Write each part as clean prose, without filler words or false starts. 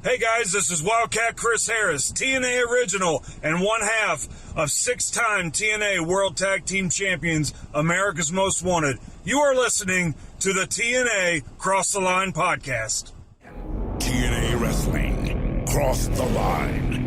Hey guys, this is Wildcat Chris Harris, TNA original and one half of 6-time TNA World Tag Team Champions, America's Most Wanted. You are listening to the TNA Cross the Line podcast. TNA Wrestling, Cross the Line.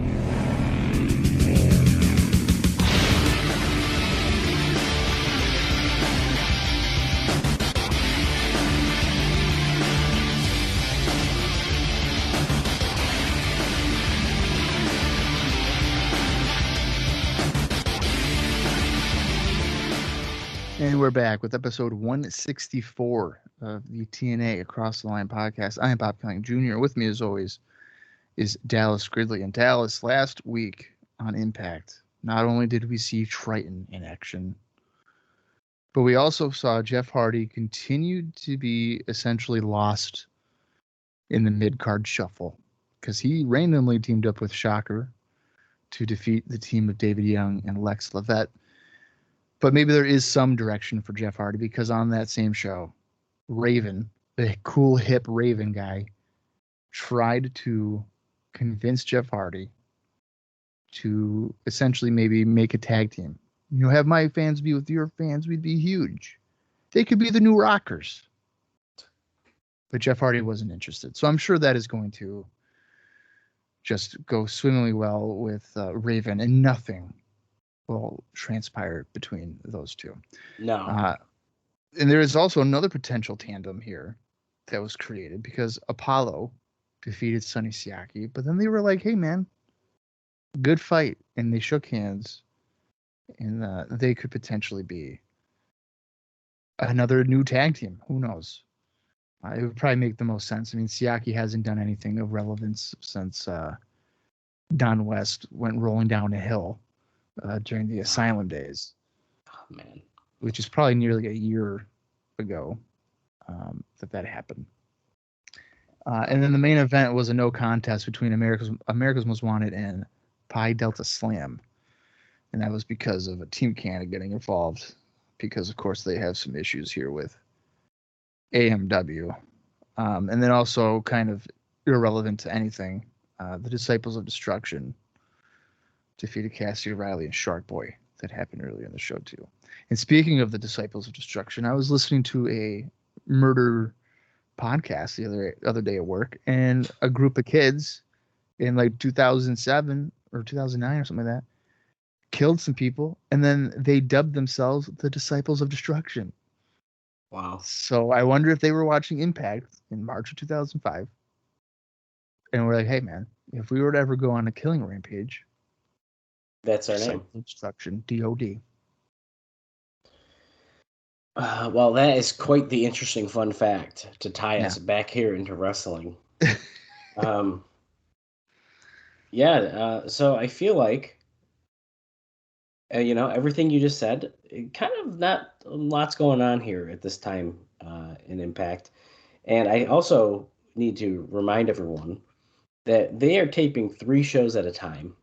And we're back with episode 164 of the TNA Across the Line podcast. I am Colling Jr. With me, as always, is Dallas Gridley. And Dallas, last week on iMPACT, not only did we see Triton in action, but we also saw Jeff Hardy continue to be essentially lost in the mid-card shuffle because he randomly teamed up with Shocker to defeat the team of David Young and Lex Levette. But maybe there is some direction for Jeff Hardy because on that same show, Raven, the cool, hip Raven guy, tried to convince Jeff Hardy to essentially maybe make a tag team. You know, have my fans be with your fans, we'd be huge. They could be the new Rockers. But Jeff Hardy wasn't interested. So I'm sure that is going to just go swimmingly well with Raven, and nothing will transpire between those two. No. And there is also another potential tandem here that was created because Apollo defeated Sonny Siaki, but then they were like, hey man, good fight. And they shook hands, and they could potentially be another new tag team. Who knows? It would probably make the most sense. I mean, Siaki hasn't done anything of relevance since Don West went rolling down a hill during the Asylum days. Oh, man. Which is probably nearly a year ago that happened. And then the main event was a no contest between America's Most Wanted and Pi Delta Slam. And that was because of a Team Canada getting involved, because, of course, they have some issues here with AMW. And then also kind of irrelevant to anything, the Disciples of Destruction defeated Cassidy Riley and Shark Boy. That happened earlier in the show too. And speaking of the Disciples of Destruction, I was listening to a murder podcast the other day at work, and a group of kids in like 2007 or 2009 or something like that killed some people, and then they dubbed themselves the Disciples of Destruction. Wow. So I wonder if they were watching iMPACT in March of 2005, and we're like, hey man, if we were to ever go on a killing rampage, that's our name. Destruction, DOD. Well, that is quite the interesting fun fact to tie us back here into wrestling. So I feel like, everything you just said, kind of not lots going on here at this time in iMPACT. And I also need to remind everyone that they are taping 3 shows at a time.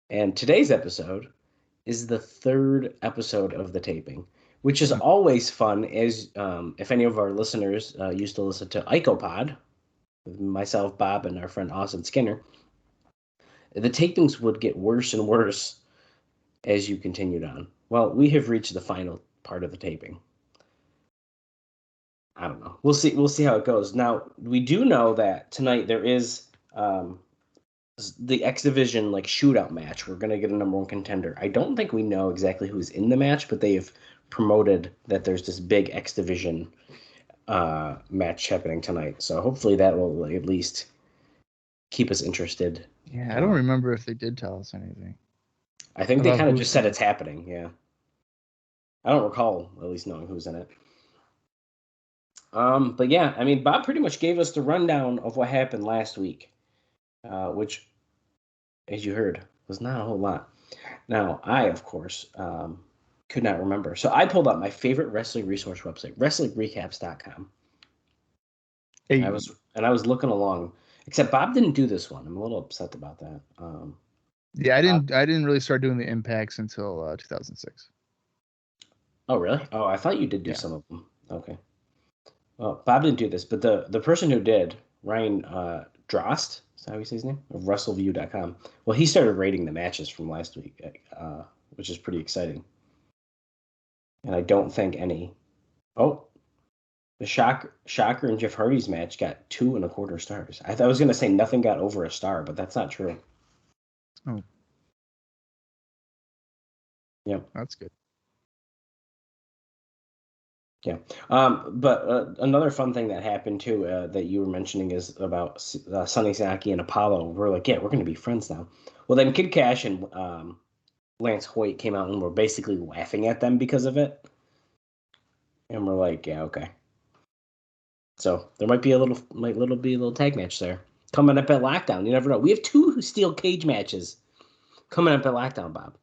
And today's episode is the 3rd episode of the taping, which is always fun, as if any of our listeners used to listen to IcoPod, with myself, Bob, and our friend Austin Skinner, the tapings would get worse and worse as you continued on. Well, we have reached the final part of the taping. I don't know. We'll see how it goes. Now, we do know that tonight there is the X Division shootout match. We're going to get a number 1 contender. I don't think we know exactly who's in the match, but they have promoted that there's this big X Division match happening tonight. So hopefully that will at least keep us interested. Yeah, I don't remember if they did tell us anything. I think they kind of just said it's happening, yeah. I don't recall at least knowing who's in it. But yeah, I mean, Bob pretty much gave us the rundown of what happened last week. Which, as you heard, was not a whole lot. Now, I, of course, could not remember. So I pulled up my favorite wrestling resource website, WrestlingRecaps.com. Hey. I was looking along, except Bob didn't do this one. I'm a little upset about that. Yeah, I didn't really start doing the impacts until 2006. Oh, really? Oh, I thought you did do some of them. Okay. Well, Bob didn't do this, but the person who did, Ryan Drost. Is that how you say his name? Of WrestleView.com. Well, he started rating the matches from last week, which is pretty exciting. And I don't think any. Oh, the Shocker and Jeff Hardy's match got 2.25 stars. I was going to say nothing got over a star, but that's not true. Oh. Yeah. That's good. Yeah. But another fun thing that happened, too, that you were mentioning is about Sonny Saki and Apollo. We're like, yeah, we're going to be friends now. Well, then Kid Cash and Lance Hoyt came out and were basically laughing at them because of it. And we're like, yeah, okay. So there might be a little tag match there coming up at Lockdown. You never know. We have 2 steel cage matches coming up at Lockdown, Bob.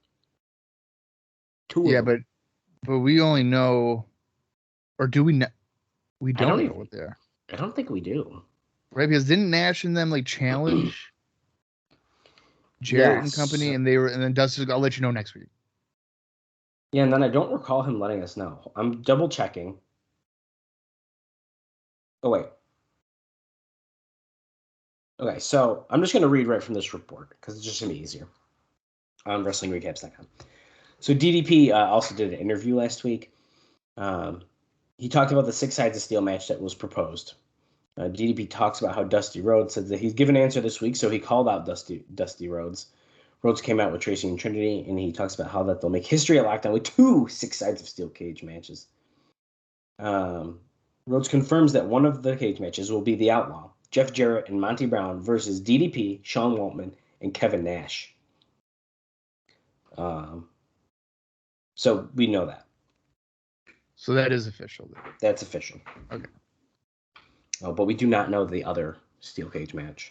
2 Yeah, of them. but we only know, or do we know? We don't know what they are. I don't think we do. Right, because didn't Nash and them like challenge Jarrett and company, and then Dustin, I'll let you know next week. Yeah, and then I don't recall him letting us know. I'm double checking. Oh, wait. Okay, so I'm just going to read right from this report because it's just going to be easier on WrestlingRecaps.com. So DDP also did an interview last week. He talked about the 6 sides of steel match that was proposed. DDP talks about how Dusty Rhodes said that he's given an answer this week, so he called out Dusty Rhodes. Rhodes came out with Tracy and Trinity, and he talks about how that they'll make history at Lockdown with 2 6 sides of steel cage matches. Rhodes confirms that one of the cage matches will be The Outlaw, Jeff Jarrett and Monty Brown versus DDP, Sean Waltman, and Kevin Nash. So we know that. So that is official. That's official. Okay. Oh, but we do not know the other steel cage match.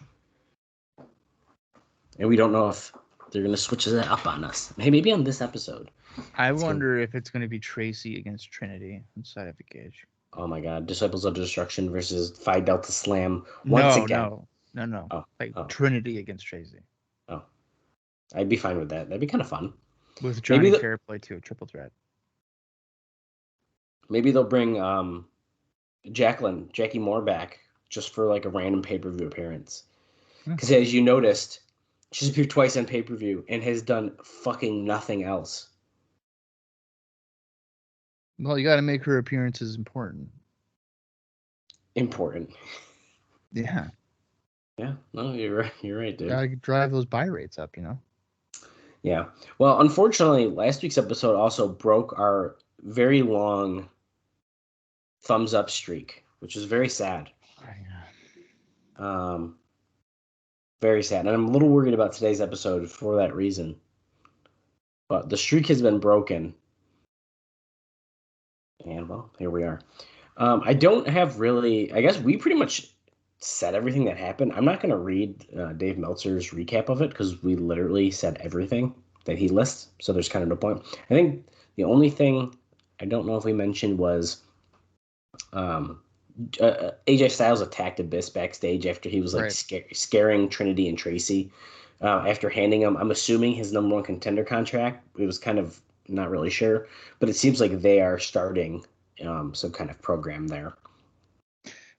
And we don't know if they're going to switch that up on us. Hey, maybe on this episode. I wonder if it's going to be Tracy against Trinity inside of the cage. Oh my God! Disciples of Destruction versus Phi Delta Slam once again. No. Oh. Trinity against Tracy. Oh, I'd be fine with that. That'd be kind of fun. With Johnny Fairplay too, triple threat. Maybe they'll bring Jackie Moore back just for like a random pay-per-view appearance. Because as you noticed, she's appeared twice on pay-per-view and has done fucking nothing else. Well, you got to make her appearances important. Important. Yeah. Yeah. No, you're right. You're right, dude. Got to drive those buy rates up, you know. Yeah. Well, unfortunately, last week's episode also broke our very long thumbs up streak, which is very sad. Very sad. And I'm a little worried about today's episode for that reason. But the streak has been broken. And, well, here we are. I don't have really... I guess we pretty much said everything that happened. I'm not going to read Dave Meltzer's recap of it because we literally said everything that he lists. So there's kind of no point. I think the only thing I don't know if we mentioned was AJ Styles attacked Abyss backstage after he was like scaring Trinity and Tracy after handing him, I'm assuming, his number 1 contender contract. It was kind of not really sure, but it seems like they are starting some kind of program there.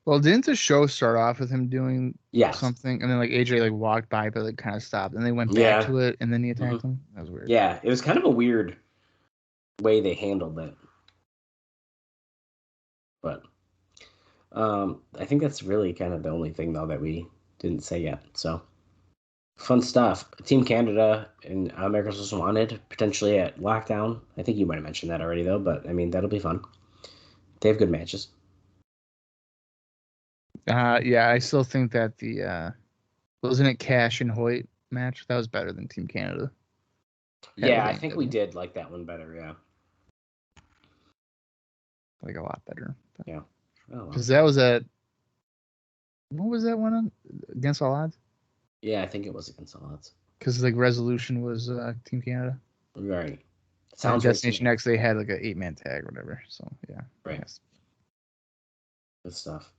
Well, didn't the show start off with him doing something, and then like AJ like walked by, but like kind of stopped, and they went back to it, and then he attacked him? That was weird. Yeah, it was kind of a weird way they handled it. But I think that's really kind of the only thing, though, that we didn't say yet. So, fun stuff. Team Canada and America's Most Wanted, potentially at Lockdown. I think you might have mentioned that already, though, but, I mean, that'll be fun. They have good matches. Yeah, I still think that the wasn't it Cash and Hoyt match? That was better than Team Canada. Yeah, I think we did like that one better, yeah. Like a lot better. But. Yeah. Because that was at... What was that one on? Against All Odds? Yeah, I think it was Against All Odds. Because like Resolution was Team Canada. Right. Sounds Destination X, they had like an 8-man tag or whatever. So, yeah. Right. Yes. Good stuff.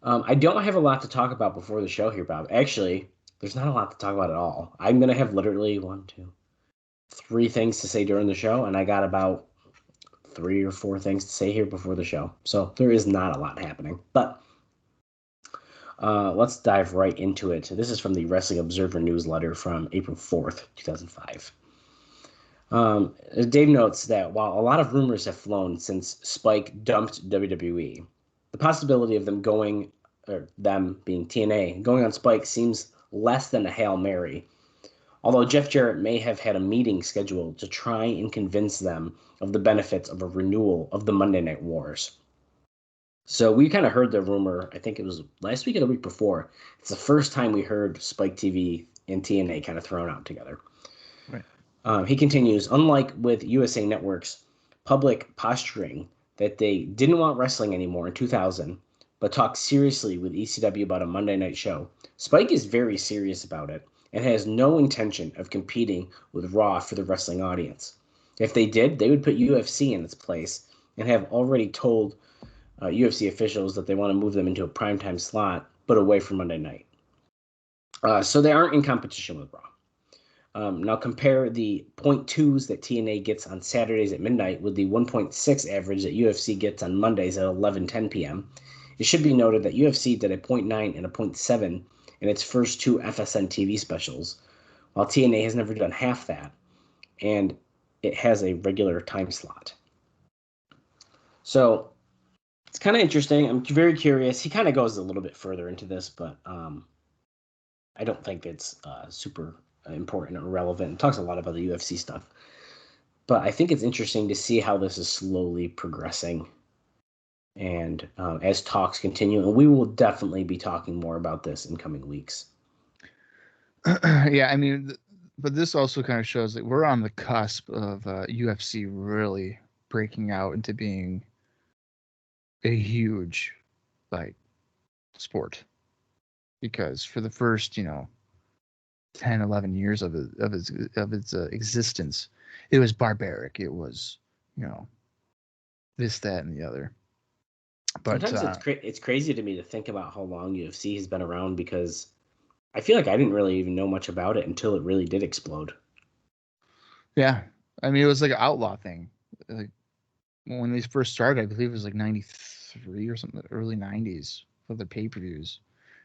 I don't have a lot to talk about before the show here, Bob. Actually, there's not a lot to talk about at all. I'm going to have literally 1, 2, 3 things to say during the show, and I got about 3 or 4 things to say here before the show. So there is not a lot happening. But Let's dive right into it. This is from the Wrestling Observer newsletter from April 4th, 2005. Dave notes that while a lot of rumors have flown since Spike dumped WWE, the possibility of them going, or them being TNA, going on Spike seems less than a Hail Mary. Although Jeff Jarrett may have had a meeting scheduled to try and convince them of the benefits of a renewal of the Monday Night Wars. So we kind of heard the rumor, I think it was last week or the week before. It's the first time we heard Spike TV and TNA kind of thrown out together. Right. He continues, unlike with USA Network's public posturing that they didn't want wrestling anymore in 2000, but talked seriously with ECW about a Monday night show, Spike is very serious about it and has no intention of competing with Raw for the wrestling audience. If they did, they would put UFC in its place and have already told UFC officials that they want to move them into a primetime slot, but away from Monday night. So they aren't in competition with Raw. Now compare the 0.2s that TNA gets on Saturdays at midnight with the 1.6 average that UFC gets on Mondays at 11:10 p.m. It should be noted that UFC did a 0.9 and a 0.7 in its first two FSN TV specials, while TNA has never done half that, and it has a regular time slot. So it's kind of interesting. I'm very curious. He kind of goes a little bit further into this, but I don't think it's super important or relevant. It talks a lot about the UFC stuff. But I think it's interesting to see how this is slowly progressing. And as talks continue, and we will definitely be talking more about this in coming weeks. Yeah, I mean, but this also kind of shows that we're on the cusp of UFC really breaking out into being a huge, like, sport. Because for the first, 10, 11 years of its existence, it was barbaric. It was, this, that, and the other. But sometimes it's crazy to me to think about how long UFC has been around, because I feel like I didn't really even know much about it until it really did explode. Yeah, I mean, it was like an outlaw thing. Like when they first started, I believe it was like 93 or something, early 90s for the pay-per-views.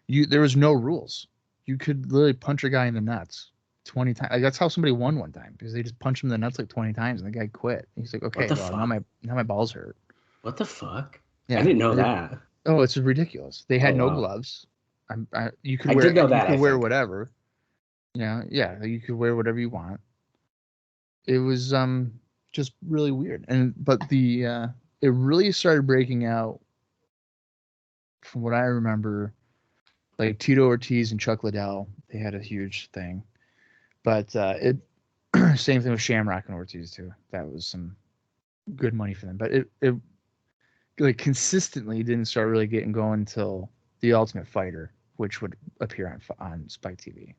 There was no rules. You could literally punch a guy in the nuts 20 times. Like, that's how somebody won one time, because they just punched him in the nuts like 20 times and the guy quit. He's like, okay, well, now my balls hurt. What the fuck? Yeah, I didn't know that. Oh, it's ridiculous. They had no gloves. You could I wear. did know that, You could wear whatever. Yeah, you could wear whatever you want. It was just really weird, but it really started breaking out, from what I remember. Like Tito Ortiz and Chuck Liddell, they had a huge thing, but same thing with Shamrock and Ortiz too. That was some good money for them, but it like consistently didn't start really getting going until The Ultimate Fighter, which would appear on Spike TV.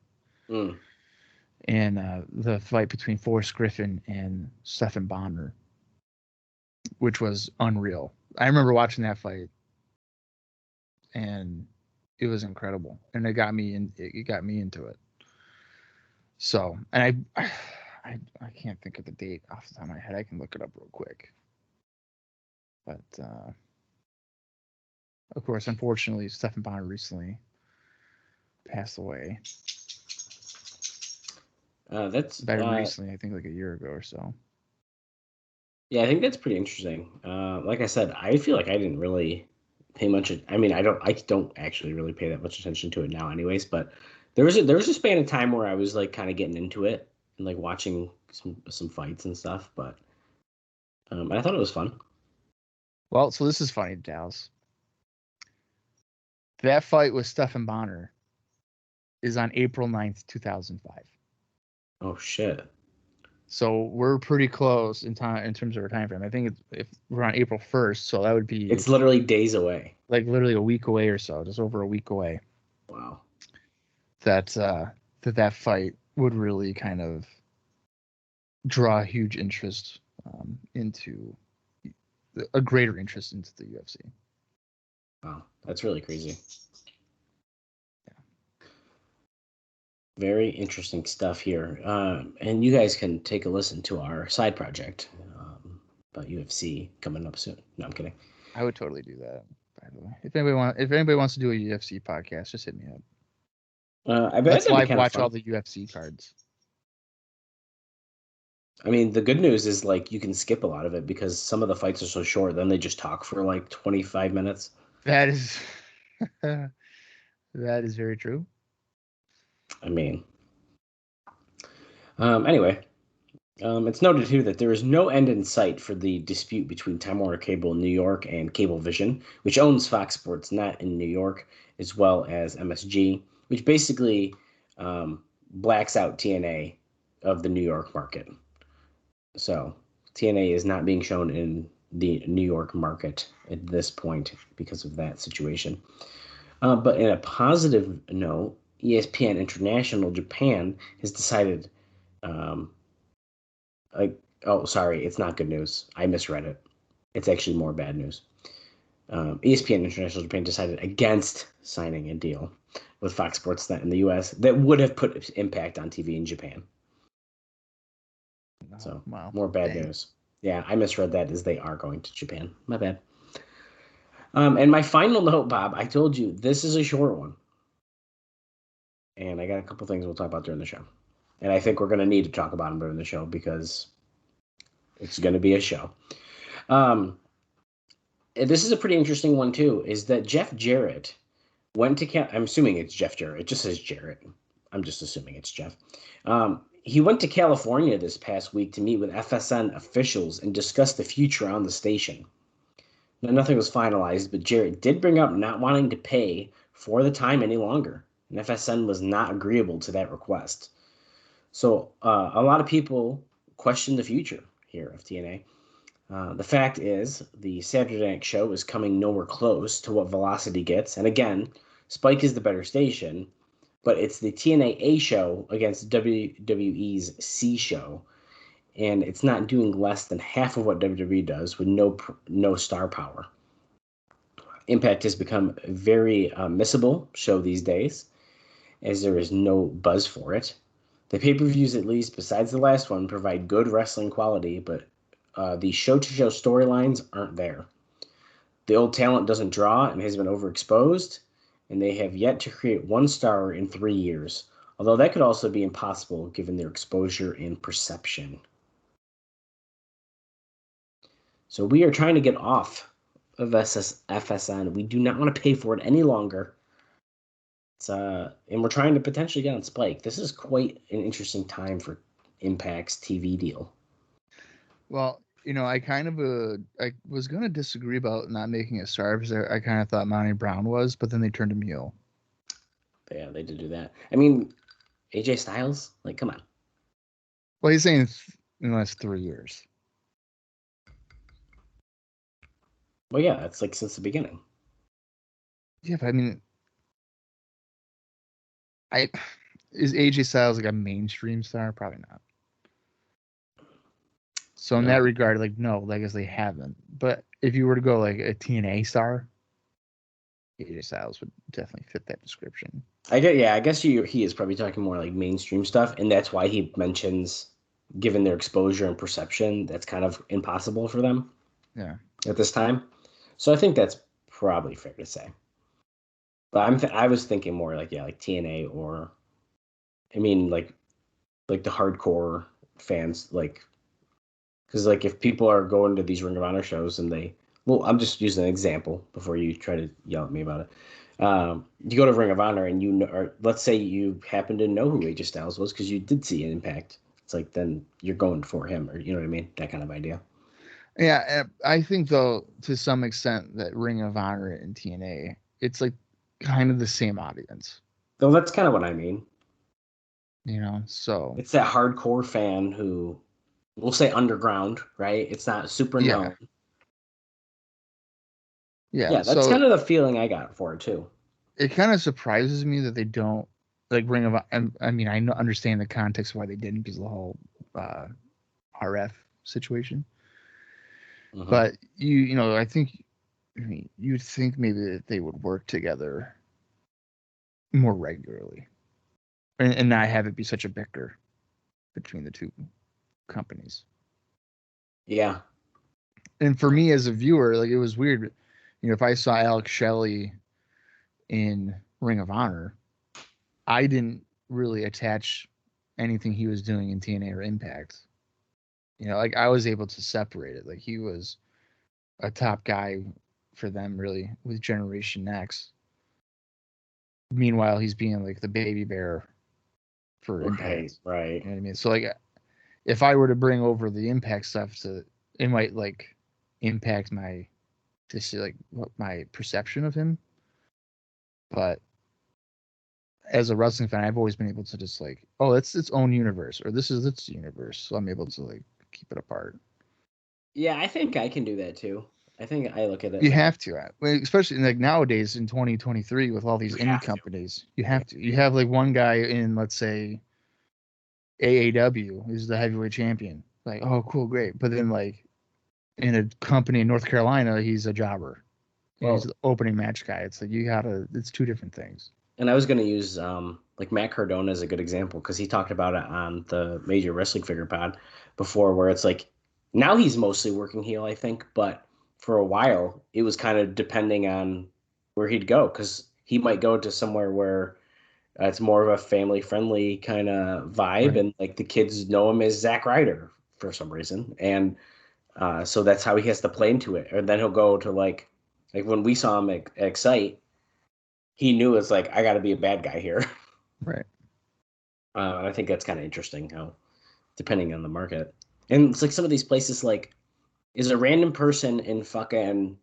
And the fight between Forrest Griffin and Stephan Bonner, which was unreal. I remember watching that fight, and it was incredible, and it got me into it. So, and I can't think of the date off the top of my head. I can look it up real quick. But of course, unfortunately, Stephan Bonner recently passed away. That's recently, I think like a year ago or so. Yeah, I think that's pretty interesting. Like I said, I feel like I didn't really pay much. I mean, I don't actually really pay that much attention to it now, anyways. But there was a span of time where I was like kind of getting into it and like watching some fights and stuff. But I thought it was fun. Well, so this is funny, Dallas. That fight with Stephan Bonner is on April 9th, 2005. Oh shit! So we're pretty close in time in terms of our time frame. I think if we're on April 1st, so that would be. It's literally days away. Like literally a week away or so, just over a week away. Wow. That fight would really kind of draw a huge interest into a greater interest into the UFC. Wow, that's really crazy. Very interesting stuff here. And you guys can take a listen to our side project about UFC coming up soon. No, I'm kidding. I would totally do that. By the way, if anybody wants to do a UFC podcast, just hit me up. I bet Let's that'd be live kinda watch fun. all the UFC cards. I mean, the good news is like you can skip a lot of it because some of the fights are so short. Then they just talk for like 25 minutes. That is that is very true. I mean, anyway, it's noted here that there is no end in sight for the dispute between Time Warner Cable in New York and Cablevision, which owns Fox Sports Net in New York, as well as MSG, which basically blacks out TNA of the New York market. So TNA is not being shown in the New York market at this point because of that situation. But in a positive note, ESPN International Japan has decided. Sorry, it's not good news. I misread it. It's actually more bad news. ESPN International Japan decided against signing a deal with Fox Sports Net in the U.S. that would have put Impact on TV in Japan. So, wow. more bad news. Yeah, I misread that as they are going to Japan. My bad. And my final note, Bob, I told you this is a short one. And I got a couple things we'll talk about during the show. And I think we're going to need to talk about them during the show because it's going to be a show. This is a pretty interesting one, too, is that Jeff Jarrett went to I'm assuming it's Jeff Jarrett. It just says Jarrett. I'm just assuming it's Jeff. He went to California this past week to meet with FSN officials and discuss the future on the station. Now, nothing was finalized, but Jarrett did bring up not wanting to pay for the time any longer, and FSN was not agreeable to that request. So a lot of people question the future here of TNA. The fact is, the Saturday Night Show is coming nowhere close to what Velocity gets, and again, Spike is the better station, but it's the TNA A show against WWE's C show, and it's not doing less than half of what WWE does with no star power. Impact has become a very missable show these days, as there is no buzz for it. The pay-per-views, at least, besides the last one, provide good wrestling quality, but the show-to-show storylines aren't there. The old talent doesn't draw and has been overexposed, and they have yet to create one star in 3 years, although that could also be impossible given their exposure and perception. So we are trying to get off of FSN. We do not want to pay for it any longer. And we're trying to potentially get on Spike. This is quite an interesting time for Impact's TV deal. Well, I I was going to disagree about not making a star because I kind of thought Monty Brown was, but then they turned him heel. Yeah, they did do that. I mean, AJ Styles, come on. Well, he's saying in the last 3 years. Well, yeah, it's since the beginning. Yeah, but I mean, is AJ Styles a mainstream star? Probably not. So in that regard, no, I guess they haven't. But if you were to go a TNA star, AJ Styles would definitely fit that description. I guess he is probably talking more mainstream stuff, and that's why he mentions, given their exposure and perception, that's kind of impossible for them. Yeah. At this time, so I think that's probably fair to say. But I was thinking more TNA or, I mean the hardcore fans because if people are going to these Ring of Honor shows and I'm just using an example before you try to yell at me about it. You go to Ring of Honor and or let's say you happen to know who AJ Styles was because you did see an Impact. It's then you're going for him, or you know what I mean? That kind of idea. Yeah, I think though to some extent that Ring of Honor and TNA, it's kind of the same audience. Well, that's kind of what I mean. So it's that hardcore fan who, we'll say underground, right? It's not super known. Yeah, that's kind of the feeling I got for it too. It kind of surprises me that they don't Ring of Honor. I mean, I understand the context of why they didn't because of the whole RF situation. Mm-hmm. But I think you'd think maybe that they would work together more regularly, and not have it be such a bicker between the two companies. Yeah. And for me as a viewer, it was weird if I saw Alex Shelley in Ring of Honor, I didn't really attach anything he was doing in TNA or Impact. Like I was able to separate it. Like he was a top guy for them really with Generation X. Meanwhile, he's being like the baby bear for Impact. Right. You know what I mean? So like if I were to bring over the Impact stuff it might like impact my perception of him. But as a wrestling fan, I've always been able to just like, oh, it's its own universe, or this is its universe. So I'm able to like keep it apart. Yeah, I think I can do that too. I think I look at it. You have to, especially like nowadays in 2023 with all these indie companies. You have to. You have like one guy in, let's say, AAW is the heavyweight champion. Like, oh, cool, great. But then like in a company in North Carolina, he's a jobber. He's the opening match guy. It's like it's two different things. And I was going to use like Matt Cardona as a good example because he talked about it on the Major Wrestling Figure Pod before, where it's like now he's mostly working heel, I think, but for a while it was kind of depending on where he'd go, because he might go to somewhere where it's more of a family-friendly kind of vibe, right. And like the kids know him as Zack Ryder for some reason, and so that's how he has to play into it. Or then he'll go to like when we saw him at Excite, he knew it's like, I got to be a bad guy here. Right. I think that's kind of interesting how, depending on the market. And it's like some of these places, like, is a random person in fucking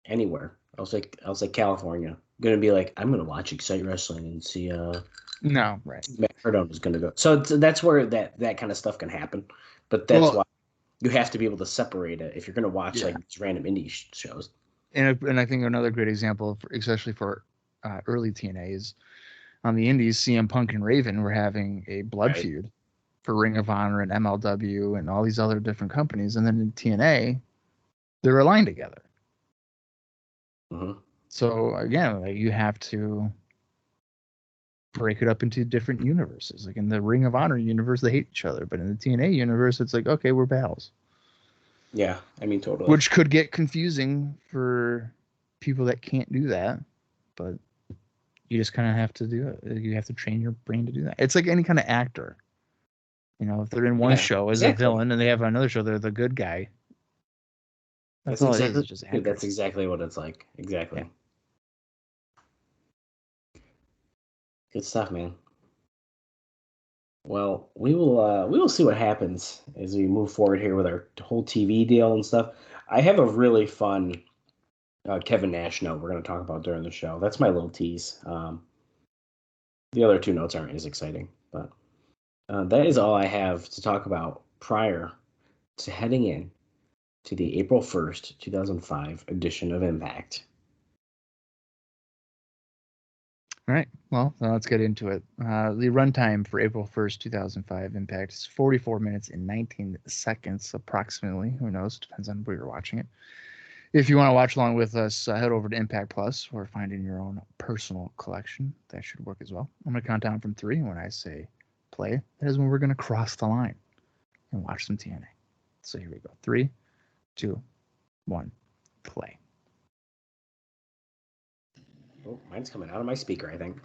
anywhere, I was like California, going to be like, I'm going to watch Excite Wrestling and see. No, right. Matt Cardona's going to go. So that's where that kind of stuff can happen. But that's why you have to be able to separate it if you're going to watch like these random indie shows. And I think another great example, especially for early TNA, is on the indies, CM Punk and Raven were having a blood feud for Ring of Honor and MLW and all these other different companies. And then in TNA, they're aligned together. Mm-hmm. So, again, like you have to break it up into different universes. Like in the Ring of Honor universe, they hate each other. But in the TNA universe, it's like, okay, we're pals. Yeah, I mean, totally. Which could get confusing for people that can't do that, but you just kind of have to do it. You have to train your brain to do that. It's like any kind of actor. If they're in one show as a villain and they have another show, they're the good guy. That's all exactly, it is. It's just acting. That's exactly what it's like. Exactly. Yeah. Good stuff, man. Well, we will see what happens as we move forward here with our whole TV deal and stuff. I have a really fun Kevin Nash note we're going to talk about during the show. That's my little tease. The other two notes aren't as exciting, but that is all I have to talk about prior to heading in to the April 1st, 2005 edition of Impact. All right. Well, let's get into it. The runtime for April 1st, 2005 Impact is 44 minutes and 19 seconds, approximately. Who knows? Depends on where you're watching it. If you want to watch along with us, head over to Impact Plus or find in your own personal collection. That should work as well. I'm going to count down from 3. And when I say play, that is when we're going to cross the line and watch some TNA. So here we go. 3, 2, 1, play. Oh, mine's coming out of my speaker, I think.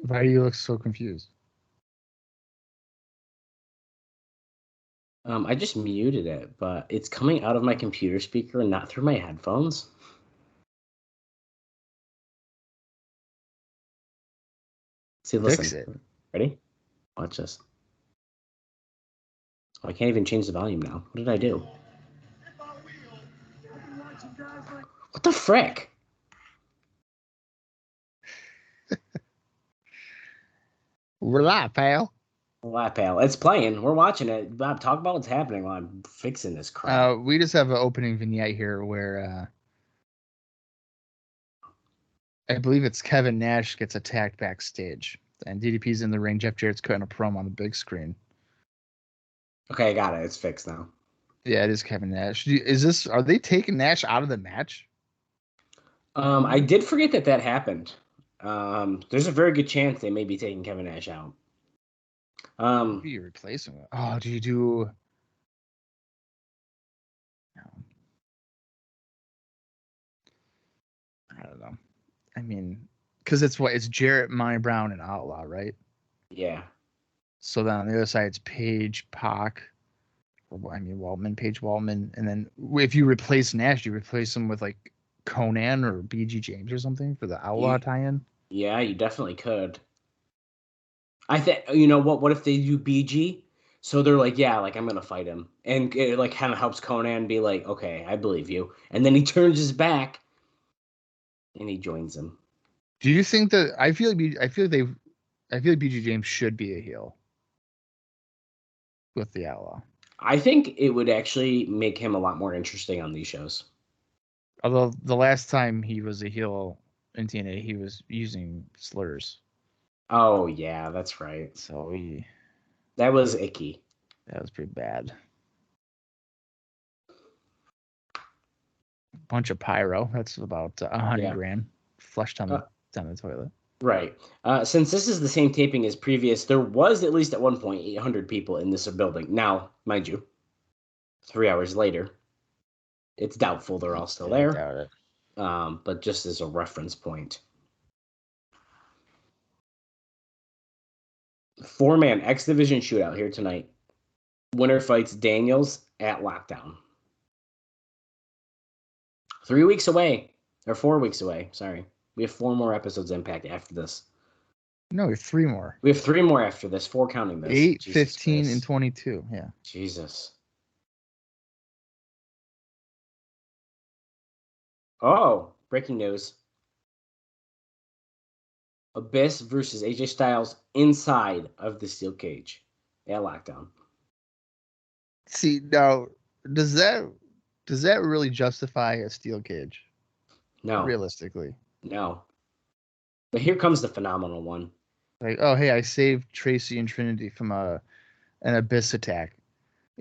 Why do you look so confused? I just muted it, but it's coming out of my computer speaker and not through my headphones. See, listen. Fix it. Ready? Watch this. Oh, I can't even change the volume now. What did I do? What the frick? We're live, pal. Live, pal. It's playing. We're watching it. Bob, talk about what's happening while I'm fixing this crap. We just have an opening vignette here where I believe it's Kevin Nash gets attacked backstage. And DDP's in the ring. Jeff Jarrett's cutting a promo on the big screen. Okay, I got it. It's fixed now. Yeah, it is Kevin Nash. Are they taking Nash out of the match? I did forget that happened. There's a very good chance they may be taking Kevin Nash out. Who do you replace him with? Oh, do you do? I don't know. I mean, because it's Jarrett, Monty Brown, and Outlaw, right? Yeah. So then on the other side, it's Page, Pac. Waltman, Page, Waltman, and then if you replace Nash, you replace him with like Conan or BG James or something for the Outlaw tie-in. Yeah, you definitely could. I think you know what? What if they do BG? So they're like, yeah, like I'm gonna fight him, and it like kind of helps Conan be like, okay, I believe you, and then he turns his back, and he joins him. Do you think that I feel like BG James should be a heel with the Outlaw? I think it would actually make him a lot more interesting on these shows. Although the last time he was a heel in TNA, he was using slurs. Oh yeah, that's right. So that was icky. That was pretty bad. Bunch of pyro. That's about $100,000 flushed down the toilet. Right. Since this is the same taping as previous, there was at least at one point 800 people in this building. Now, mind you, 3 hours later, it's doubtful they're all still there. I doubt it. But just as a reference point. 4-man X Division shootout here tonight. Winner fights Daniels at Lockdown. 3 weeks away. Or 4 weeks away. Sorry. We have 4 more episodes Impact after this. No, we have 3 more. We have 3 more after this. 4 counting this. 8, 15, and 22. Yeah. Jesus. Oh, breaking news. Abyss versus AJ Styles inside of the steel cage at Lockdown. See, now, does that really justify a steel cage? No. Realistically. No. But here comes the phenomenal one. Like, oh, hey, I saved Tracy and Trinity from an Abyss attack,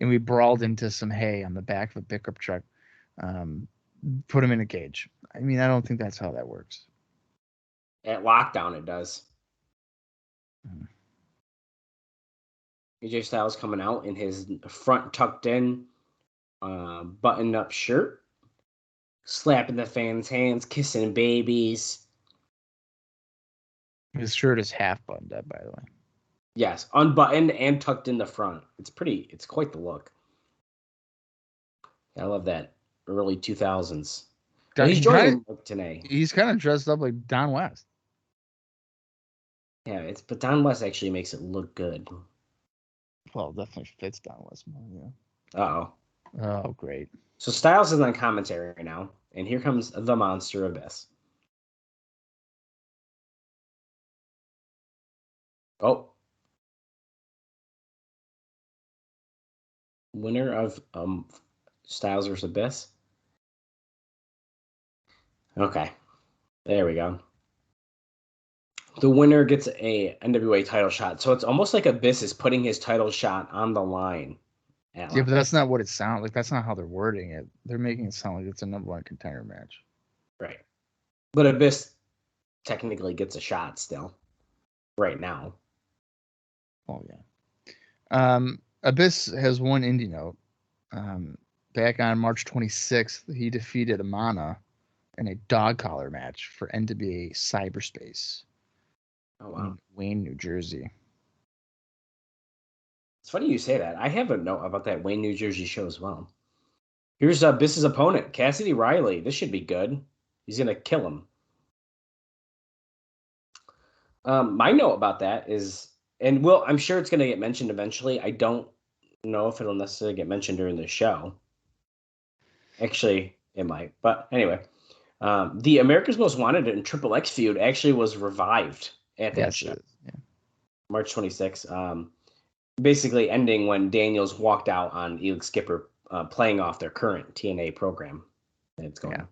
and we brawled into some hay on the back of a pickup truck. Put him in a cage. I mean, I don't think that's how that works. At Lockdown, it does. AJ Styles coming out in his front tucked in, buttoned up shirt, slapping the fans' hands, kissing babies. His shirt is half buttoned up, by the way. Yes, unbuttoned and tucked in the front. It's quite the look. I love that. Early 2000s. He's joining today. He's kind of dressed up like Don West. Yeah, but Don West actually makes it look good. Well, definitely fits Don West more, yeah. Uh-oh. Oh, great. So Styles is on commentary right now, and here comes the Monster Abyss. Oh. Winner of Styles versus Abyss. Okay. There we go. The winner gets a NWA title shot. So it's almost like Abyss is putting his title shot on the line. Yeah, but that's not what it sounds like. That's not how they're wording it. They're making it sound like it's a #1 contender match. Right. But Abyss technically gets a shot still. Right now. Oh, yeah. Abyss has one indie note. Back on March 26th, he defeated Amana in a dog collar match for NWA Cyberspace. Oh, wow. In Wayne, New Jersey. It's funny you say that. I have a note about that Wayne, New Jersey show as well. Here's Abyss's opponent, Cassidy Riley. This should be good. He's going to kill him. My note about that is, and I'm sure it's going to get mentioned eventually. I don't know if it'll necessarily get mentioned during the show. Actually, it might. But anyway, the America's Most Wanted and Triple X feud actually was revived at that show. Yeah. March 26th. Basically ending when Daniels walked out on Elix Skipper playing off their current TNA program. It's going on.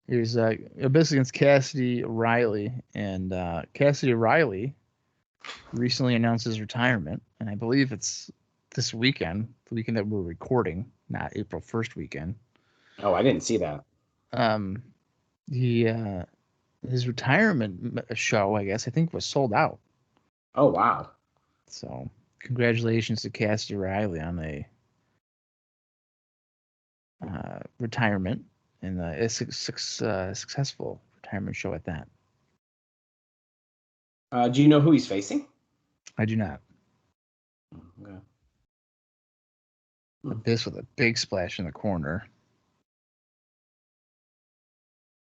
Here's Abyss against Cassidy Riley. And Cassidy Riley recently announced his retirement. And I believe it's this weekend, the weekend that we're recording, not April 1st weekend. Oh, I didn't see that. His retirement show, I guess, I think was sold out. Oh, wow. So congratulations to Cassidy Riley on a retirement and a successful retirement show at that. Do you know who he's facing? I do not. Okay. Abyss with a big splash in the corner.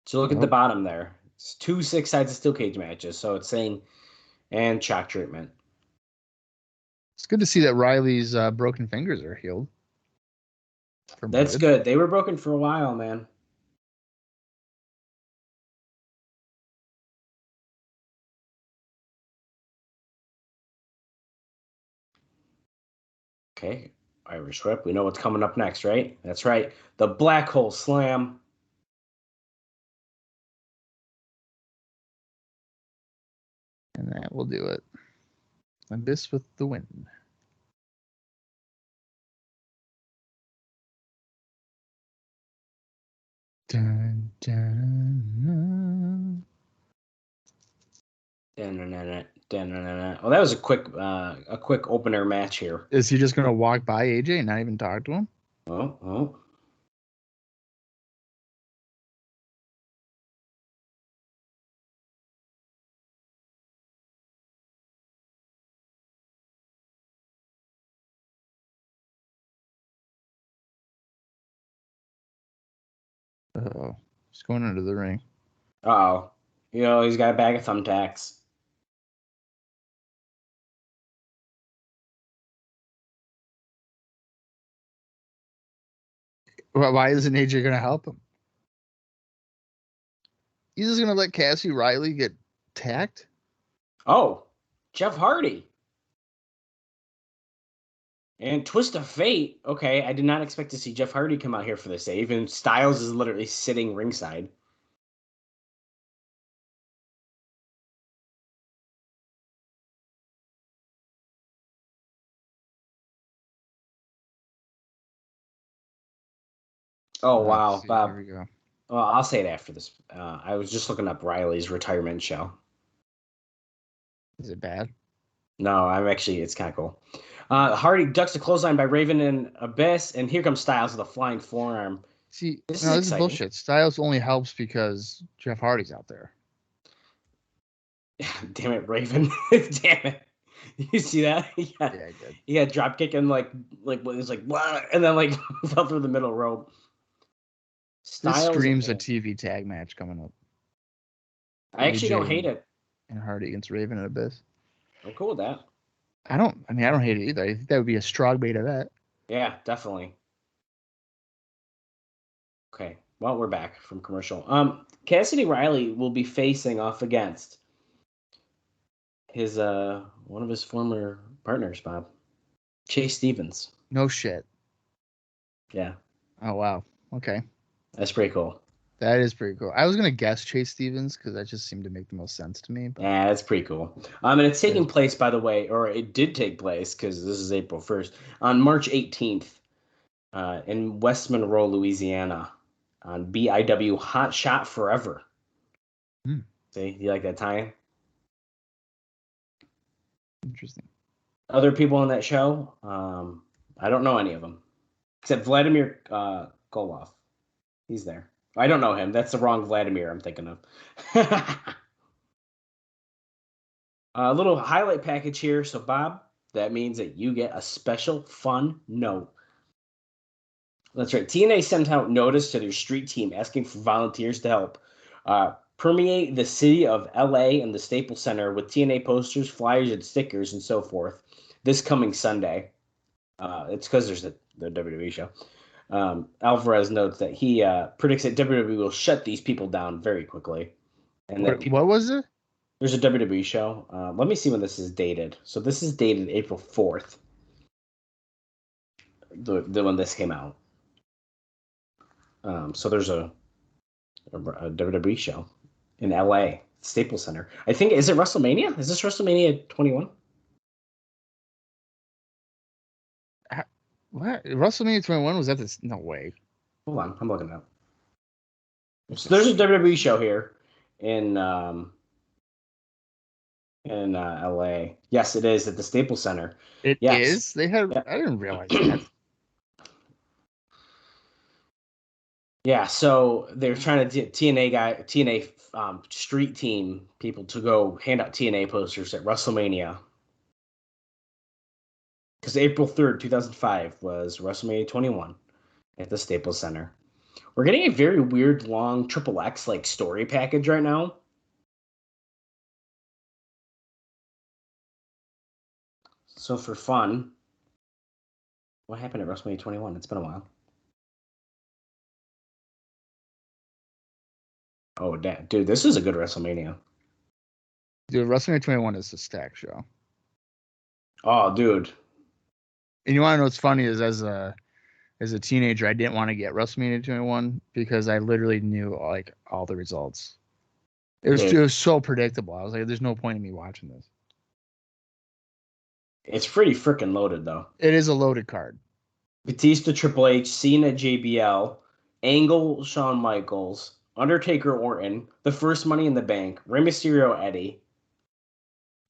So look at the bottom there. It's 2 6-sided steel cage matches. So it's saying, and shock treatment. It's good to see that Riley's broken fingers are healed. That's good. They were broken for a while, man. Okay, Irish whip. We know what's coming up next, right? That's right. The black hole slam. And that will do it. Abyss with the win. Dun, dun, dun. Oh, that was a quick opener match here. Is he just gonna walk by AJ and not even talk to him? Oh. Oh, he's going into the ring. Uh-oh. He's got a bag of thumbtacks. Why isn't AJ gonna help him? He's just gonna let Cassidy Riley get tacked? Oh, Jeff Hardy. And Twist of Fate. Okay, I did not expect to see Jeff Hardy come out here for the save. And Styles is literally sitting ringside. Oh, wow, Bob. Here we go. Well, I'll say it after this. I was just looking up Riley's retirement show. Is it bad? No, it's kind of cool. Hardy ducks the clothesline by Raven and Abyss, and here comes Styles with a flying forearm. See, this is bullshit. Styles only helps because Jeff Hardy's out there. Damn it, Raven. Damn it. You see that? Yeah, I did. He had drop kick and it was like, blah, and then fell through the middle rope. This screams a TV tag match coming up. I actually don't hate it. And Hardy against Raven and Abyss. I'm cool with that. I don't hate it either. I think that would be a strong bait of that. Yeah, definitely. Okay. Well, we're back from commercial. Cassidy Riley will be facing off against his one of his former partners, Bob. Chase Stevens. No shit. Yeah. Oh wow. Okay. That's pretty cool. That is pretty cool. I was gonna guess Chase Stevens because that just seemed to make the most sense to me. But... Yeah, that's pretty cool. And it's taking place, by the way, or it did take place because this is April 1st, on March 18th, in West Monroe, Louisiana, on BIW Hot Shot Forever. See, you like that tie-in? Interesting. Other people on that show, I don't know any of them except Vladimir Golov. He's there. I don't know him. That's the wrong Vladimir I'm thinking of. A little highlight package here. So, Bob, that means that you get a special fun note. That's right. TNA sent out notice to their street team asking for volunteers to help permeate the city of LA and the Staples Center with TNA posters, flyers, and stickers and so forth this coming Sunday. It's because there's the WWE show. Alvarez notes that he predicts that WWE will shut these people down very quickly. And what was it? There's a WWE show. Let me see when this is dated. So this is dated April 4th. The when this came out. So there's a WWE show in LA, Staples Center. I think, is it WrestleMania? Is this WrestleMania 21? What? WrestleMania 21 was that this? No way. Hold on, I'm looking it up. So there's a WWE show here in LA. Yes, it is at the Staples Center. It Yes. is. They have. Yeah. I didn't realize that. Yeah, so they're trying to TNA street team people to go hand out TNA posters at WrestleMania. Because April 3rd, 2005 was WrestleMania 21 at the Staples Center. We're getting a very weird long triple X like story package right now. So for fun, what happened at WrestleMania 21? It's been a while. Oh, dude, this is a good WrestleMania. Dude, WrestleMania 21 is a stack show. Oh, dude. And you want to know what's funny is as a teenager, I didn't want to get WrestleMania 21 because I literally knew like all the results. It was so predictable. I was like, there's no point in me watching this. It's pretty freaking loaded, though. It is a loaded card. Batista, Triple H, Cena, JBL, Angle, Shawn Michaels, Undertaker, Orton, the first Money in the Bank, Rey Mysterio, Eddie.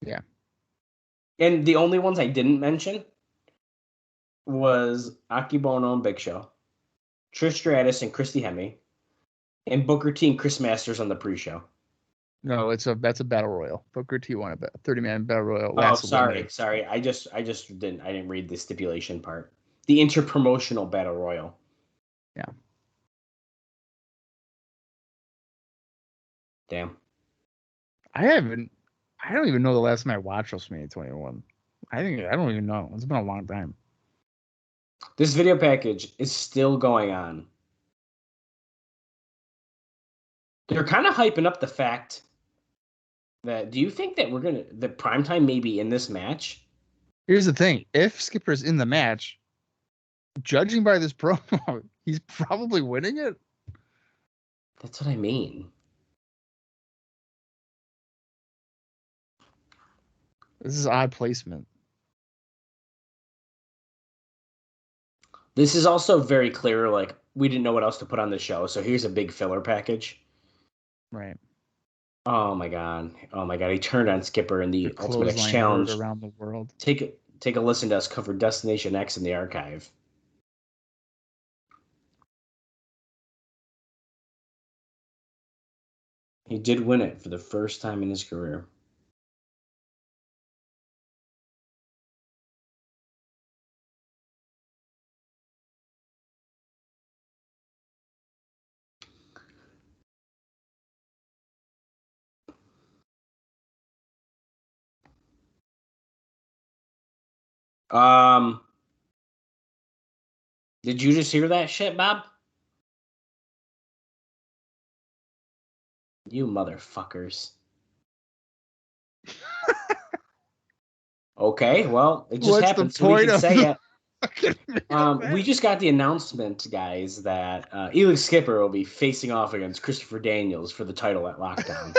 Yeah. And the only ones I didn't mention was Akibono and Big Show, Trish Stratus and Christy Hemme, and Booker T and Chris Masters on the pre-show. No, that's a battle royal. Booker T won a 30-man battle royal. Oh, sorry. I didn't read the stipulation part. The interpromotional battle royal. Yeah. Damn. I don't even know the last time I watched WrestleMania 21. I don't even know. It's been a long time. This video package is still going on. They're kind of hyping up the fact that, do you think that the Primetime may be in this match? Here's the thing. If Skipper's in the match, judging by this promo, he's probably winning it. That's what I mean. This is odd placement. This is also very clear, like, we didn't know what else to put on the show, so here's a big filler package. Right. Oh my god. He turned on Skipper in the Ultimate X Challenge around the world. Take a listen to us cover Destination X in the archive. He did win it for the first time in his career. Did you just hear that shit, Bob? You motherfuckers. Okay, well, it just happened, so we can say it. We just got the announcement, guys, that Elix Skipper will be facing off against Christopher Daniels for the title at Lockdown.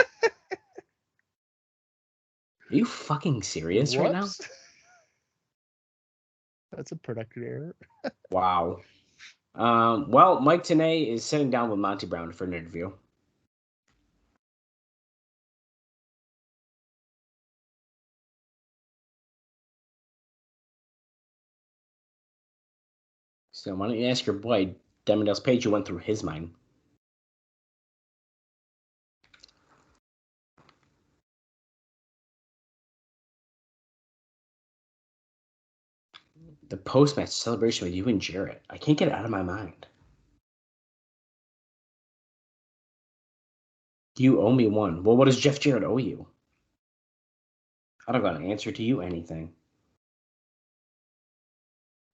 Are you fucking serious right now? That's a production error. Wow. Well, Mike Tenay is sitting down with Monty Brown for an interview. So why don't you ask your boy, Demodels Page, who went through his mind? The post-match celebration with you and Jarrett. I can't get it out of my mind. You owe me one. Well, what does Jeff Jarrett owe you? I don't got an answer to you anything.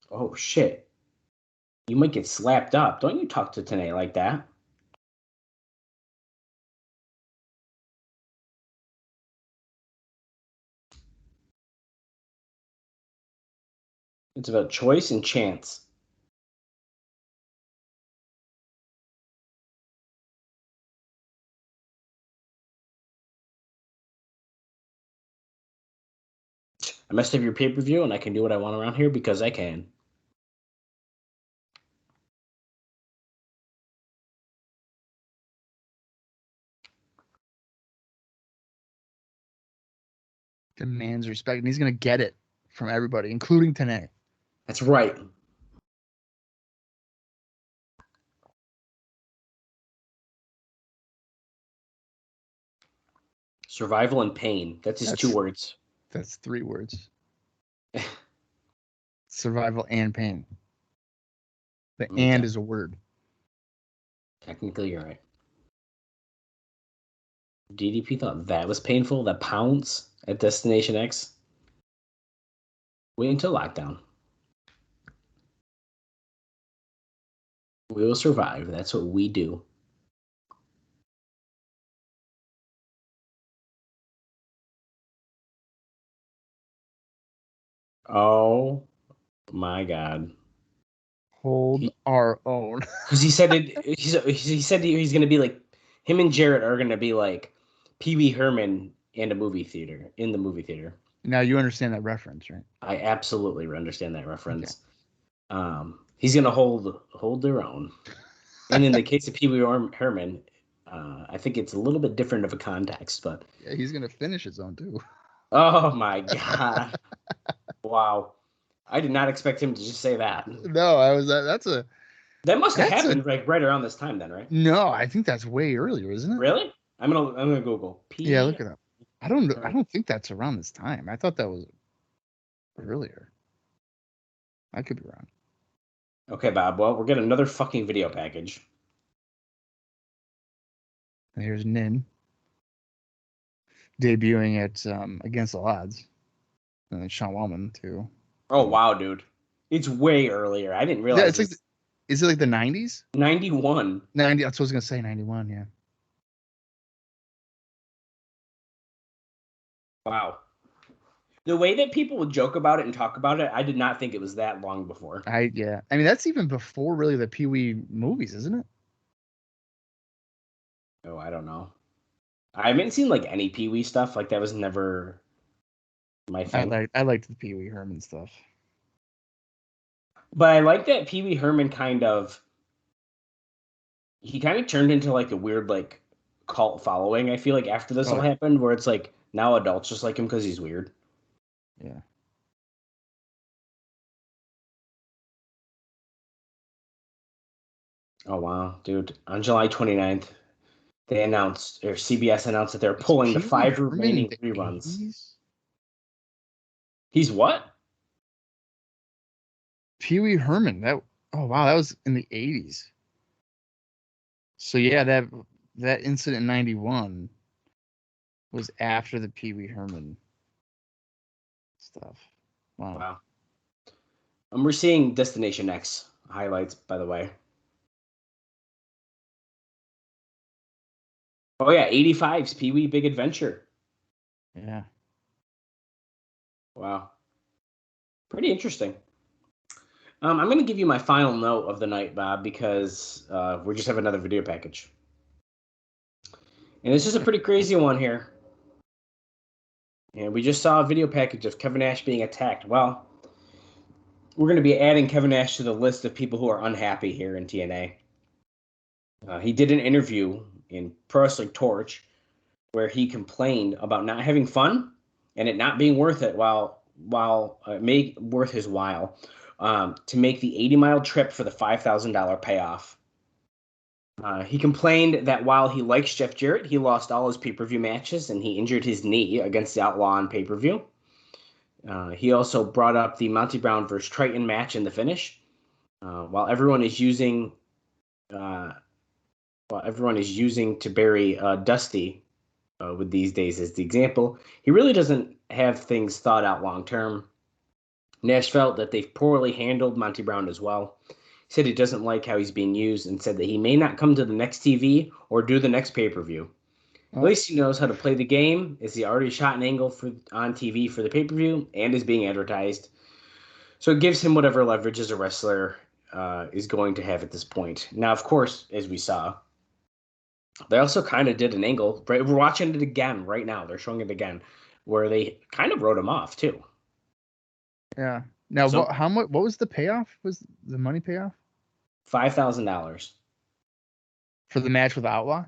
Oh, shit. You might get slapped up. Don't you talk to Tenay like that. It's about choice and chance. I messed up your pay-per-view, and I can do what I want around here because I can. demands respect, and he's going to get it from everybody, including TNA. That's right. Survival and pain. That's just 2 words. That's 3 words. Survival and pain. The "and" is a word. Technically, you're right. DDP thought that was painful. That pounce at Destination X. Wait until lockdown. We will survive. That's what we do. Oh my God. Hold our own. Because he said it. He said he's going to be like, him and Jarrett are going to be like Pee Wee Herman in the movie theater. Now you understand that reference, right? I absolutely understand that reference. Okay. He's going to hold their own. And in the case of Pee Wee Herman, I think it's a little bit different of a context, but yeah, he's going to finish his own too. Oh my God! Wow, I did not expect him to just say that. No, That must have happened like right around this time, then, right? No, I think that's way earlier, isn't it? Really? I'm gonna Google. Yeah, look it up. I don't think that's around this time. I thought that was earlier. I could be wrong. Okay, Bob. Well, we're getting another fucking video package. And here's Nin debuting at Against the Odds, and then Sean Wellman too. Oh wow, dude! It's way earlier. I didn't realize. Yeah, it's like. Is it like the 90s? 91. 90. That's what I was gonna say. 91. Yeah. Wow. The way that people would joke about it and talk about it, I did not think it was that long before. I mean, that's even before really the Pee Wee movies, isn't it? Oh, I don't know. I haven't seen like any Pee Wee stuff. Like that was never my thing. I liked the Pee Wee Herman stuff. But I like that Pee Wee Herman he kind of turned into like a weird like cult following. I feel like after this all happened, where it's like now adults just like him because he's weird. Yeah. Oh wow, dude! On July 29th, they announced, or CBS announced, that they're pulling the 5 remaining reruns. 80s? He's what? Pee Wee Herman. That was in the 80s. So yeah, that incident in 91 was after the Pee Wee Herman stuff. Wow. We're seeing Destination X highlights, by the way. Oh yeah, 85's Pee Wee Big Adventure. Yeah. Wow. Pretty interesting. I'm going to give you my final note of the night, Bob, because we just have another video package. And this is a pretty crazy one here. And we just saw a video package of Kevin Nash being attacked. Well, we're going to be adding Kevin Nash to the list of people who are unhappy here in TNA. He did an interview in Pro Wrestling Torch where he complained about not having fun and it not being worth it while worth his while to make the 80-mile trip for the $5,000 payoff. He complained that while he likes Jeff Jarrett, he lost all his pay-per-view matches and he injured his knee against the Outlaw on pay-per-view. He also brought up the Monty Brown versus Triton match in the finish. While everyone is using to bury Dusty with these days as the example, he really doesn't have things thought out long term. Nash felt that they've poorly handled Monty Brown as well. He said he doesn't like how he's being used and said that he may not come to the next TV or do the next pay-per-view. At least he knows how to play the game, as he already shot an angle on TV for the pay-per-view and is being advertised. So it gives him whatever leverage as a wrestler is going to have at this point. Now, of course, as we saw, they also kind of did an angle. Right, we're watching it again right now. They're showing it again, where they kind of wrote him off too. Yeah. Now, how much? What was the payoff? Was the money payoff? $5,000 for the match with Outlaw.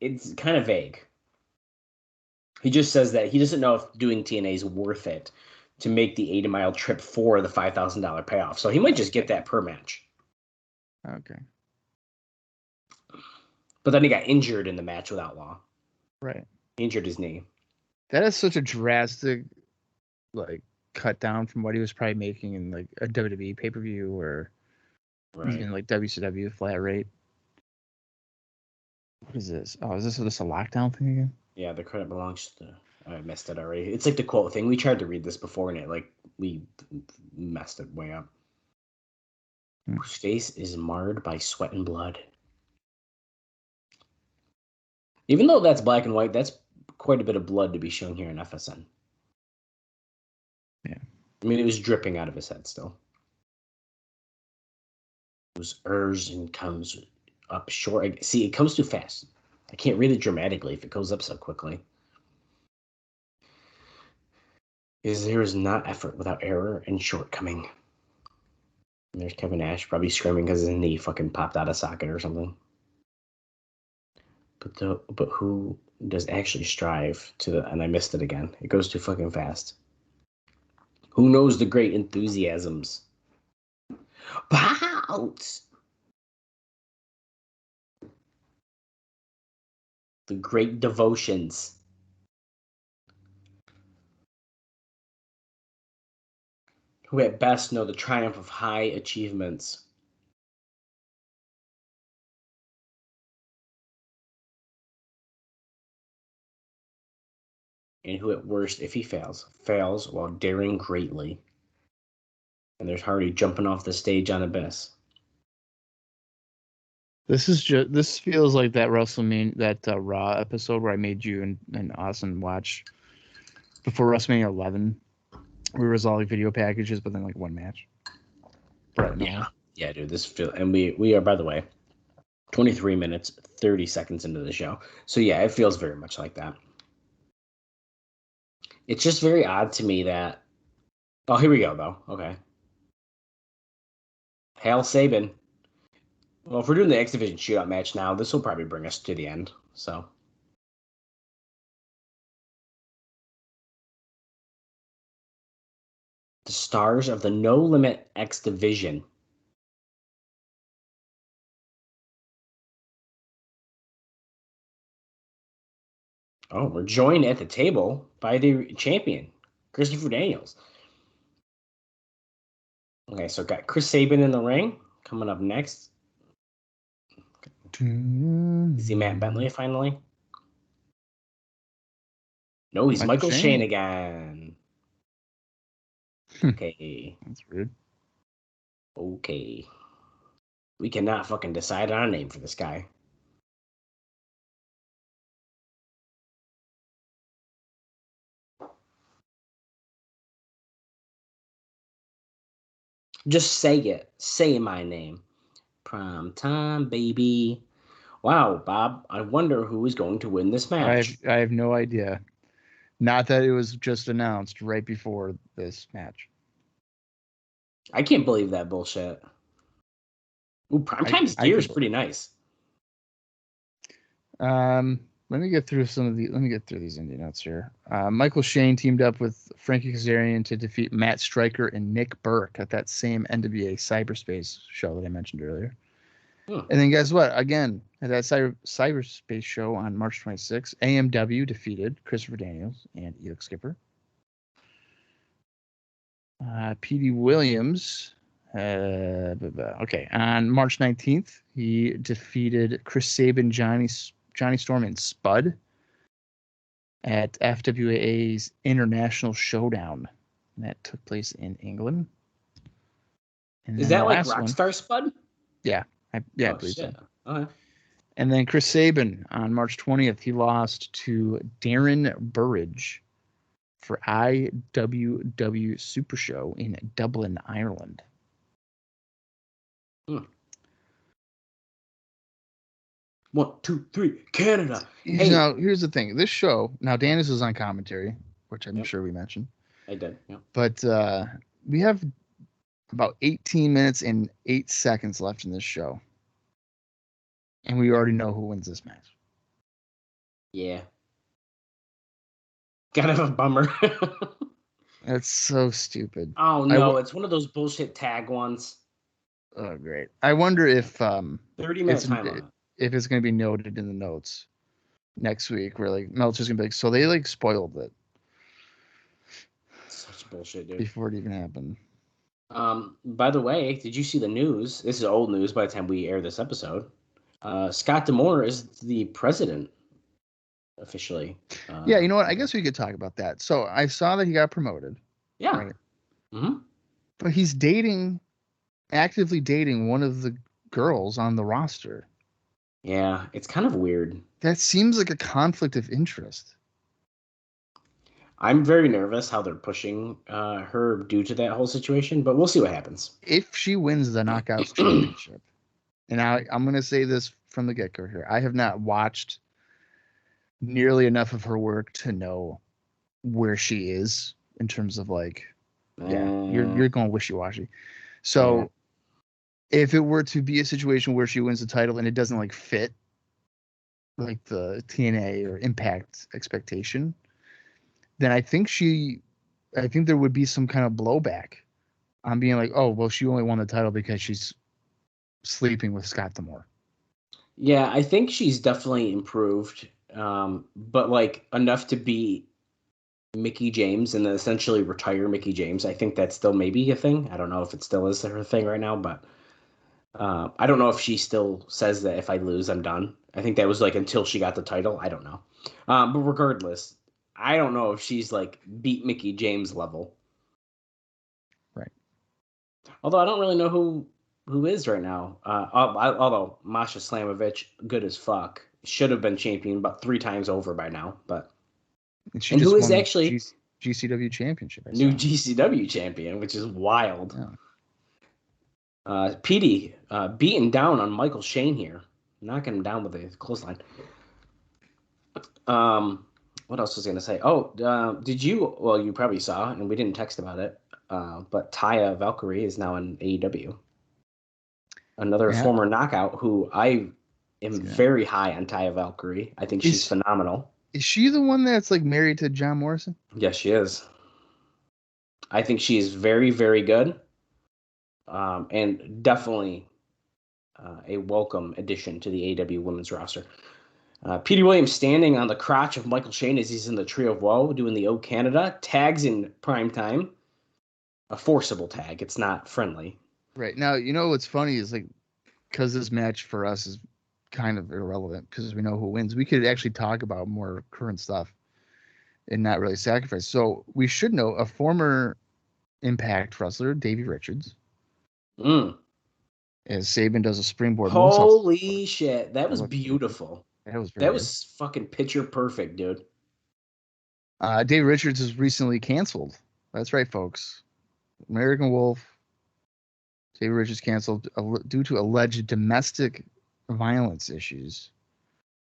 It's kind of vague. He just says that he doesn't know if doing TNA is worth it to make the 80-mile trip for the $5,000 payoff. So he might just get that per match. Okay. But then he got injured in the match with Outlaw. Right. He injured his knee. That is such a drastic, like, cut down from what he was probably making in like a WWE pay-per-view or even like WCW flat rate. What is this? Oh, is this just a lockdown thing again? Yeah, the credit belongs to. I messed it already. It's like the quote thing. We tried to read this before, and we messed it way up. Whose face is marred by sweat and blood. Even though that's black and white, that's quite a bit of blood to be shown here in FSN. Yeah. I mean, it was dripping out of his head still. It was ers and comes up short. See, it comes too fast. I can't read it dramatically if it goes up so quickly. There is not effort without error and shortcoming. And there's Kevin Nash probably screaming because his knee fucking popped out of socket or something. But who does actually strive to and I missed it again. It goes too fucking fast. Who knows the great enthusiasms? Pout! The great devotions. Who at best know the triumph of high achievements. And who at worst, if he fails while daring greatly. And there's Hardy jumping off the stage on Abyss. This feels like that WrestleMania, that Raw episode where I made you and Austin watch before WrestleMania 11. We was all like video packages, but then like one match. Right. Yeah, dude. And we are, by the way, 23 minutes, 30 seconds into the show. So yeah, it feels very much like that. It's just very odd to me that. Oh, here we go though. Okay. Hail Sabin. Well, if we're doing the X Division shootout match now, this will probably bring us to the end. So. The stars of the No Limit X Division. Oh, we're joined at the table by the champion, Christopher Daniels. Okay, so got Chris Sabin in the ring. Coming up next. Is he Matt Bentley finally? No, he's Michael Shane again. Okay. That's weird. Okay. We cannot fucking decide on a name for this guy. Just say it. Say my name. Primetime, baby. Wow, Bob. I wonder who is going to win this match. I have no idea. Not that it was just announced right before this match. I can't believe that bullshit. Ooh, Primetime's gear is pretty nice. Let me get through these indie notes here. Michael Shane teamed up with Frankie Kazarian to defeat Matt Stryker and Nick Burke at that same NWA Cyberspace show that I mentioned earlier. And then guess what? Again, at that Cyberspace show on March 26th, AMW defeated Christopher Daniels and Elix Skipper. Petey Williams. Okay, on March 19th, he defeated Chris Sabin, Johnny Storm, and Spud at FWA's International Showdown. And that took place in England. And is that like Rockstar Spud? Yeah. I believe so. Okay. And then Chris Sabin on March 20th, he lost to Darren Burridge for IWW Super Show in Dublin, Ireland. 1, 2, 3, Canada. Hey. Now, here's the thing. This show, now Dennis was on commentary, which I'm sure we mentioned. I did, yeah. But we have about 18 minutes and 8 seconds left in this show. And we already know who wins this match. Yeah. Kind of a bummer. That's so stupid. Oh no, it's one of those bullshit tag ones. Oh great. I wonder if 30-minute time on it. If it's gonna be noted in the notes next week where like Meltzer's gonna be like, so they like spoiled it. Such bullshit, dude. Before it even happened. By the way, did you see the news? This is old news by the time we air this episode. Scott D'Amore is the president officially. Yeah, you know what? I guess we could talk about that. So I saw that he got promoted. Yeah. Right? Mm-hmm. But he's actively dating one of the girls on the roster. Yeah, it's kind of weird. That seems like a conflict of interest. I'm very nervous how they're pushing her due to that whole situation, but we'll see what happens. If she wins the Knockouts Championship, and I'm going to say this from the get-go here, I have not watched nearly enough of her work to know where she is in terms of like, you're going wishy-washy. So if it were to be a situation where she wins the title and it doesn't like fit like the TNA or Impact expectation, then I think there would be some kind of blowback on being like, oh, well, she only won the title because she's sleeping with Scott D'Amore. Yeah, I think she's definitely improved, but like enough to beat Mickie James and then essentially retire Mickie James. I think that's still maybe a thing. I don't know if it still is her thing right now, but I don't know if she still says that if I lose, I'm done. I think that was like until she got the title. I don't know. But regardless, I don't know if she's like beat Mickie James level. Right. Although I don't really know who is right now. Although Masha Slamovich, good as fuck, should have been champion about 3 times over by now. But and who is actually GCW championship? New GCW champion, which is wild. Yeah. Petey beating down on Michael Shane here, knocking him down with a clothesline. What else was I going to say? Oh, did you? Well, you probably saw, and we didn't text about it. But Taya Valkyrie is now in AEW. Another former knockout who I am very high on Taya Valkyrie. I think she's phenomenal. Is she the one that's like married to John Morrison? Yes, she is. I think she is very, very good. And definitely a welcome addition to the AEW women's roster. Petey Williams standing on the crotch of Michael Shane as he's in the Tree of Woe doing the O Canada. Tags in Primetime. A forcible tag. It's not friendly. Right. Now, you know what's funny is like, because this match for us is kind of irrelevant because we know who wins, we could actually talk about more current stuff and not really sacrifice. So we should know a former Impact wrestler, Davey Richards. As Sabin does a springboard. Holy shit. That was beautiful. That was fucking picture perfect, dude. Davey Richards is recently canceled. That's right, folks. American Wolf. Davey Richards canceled due to alleged domestic violence issues.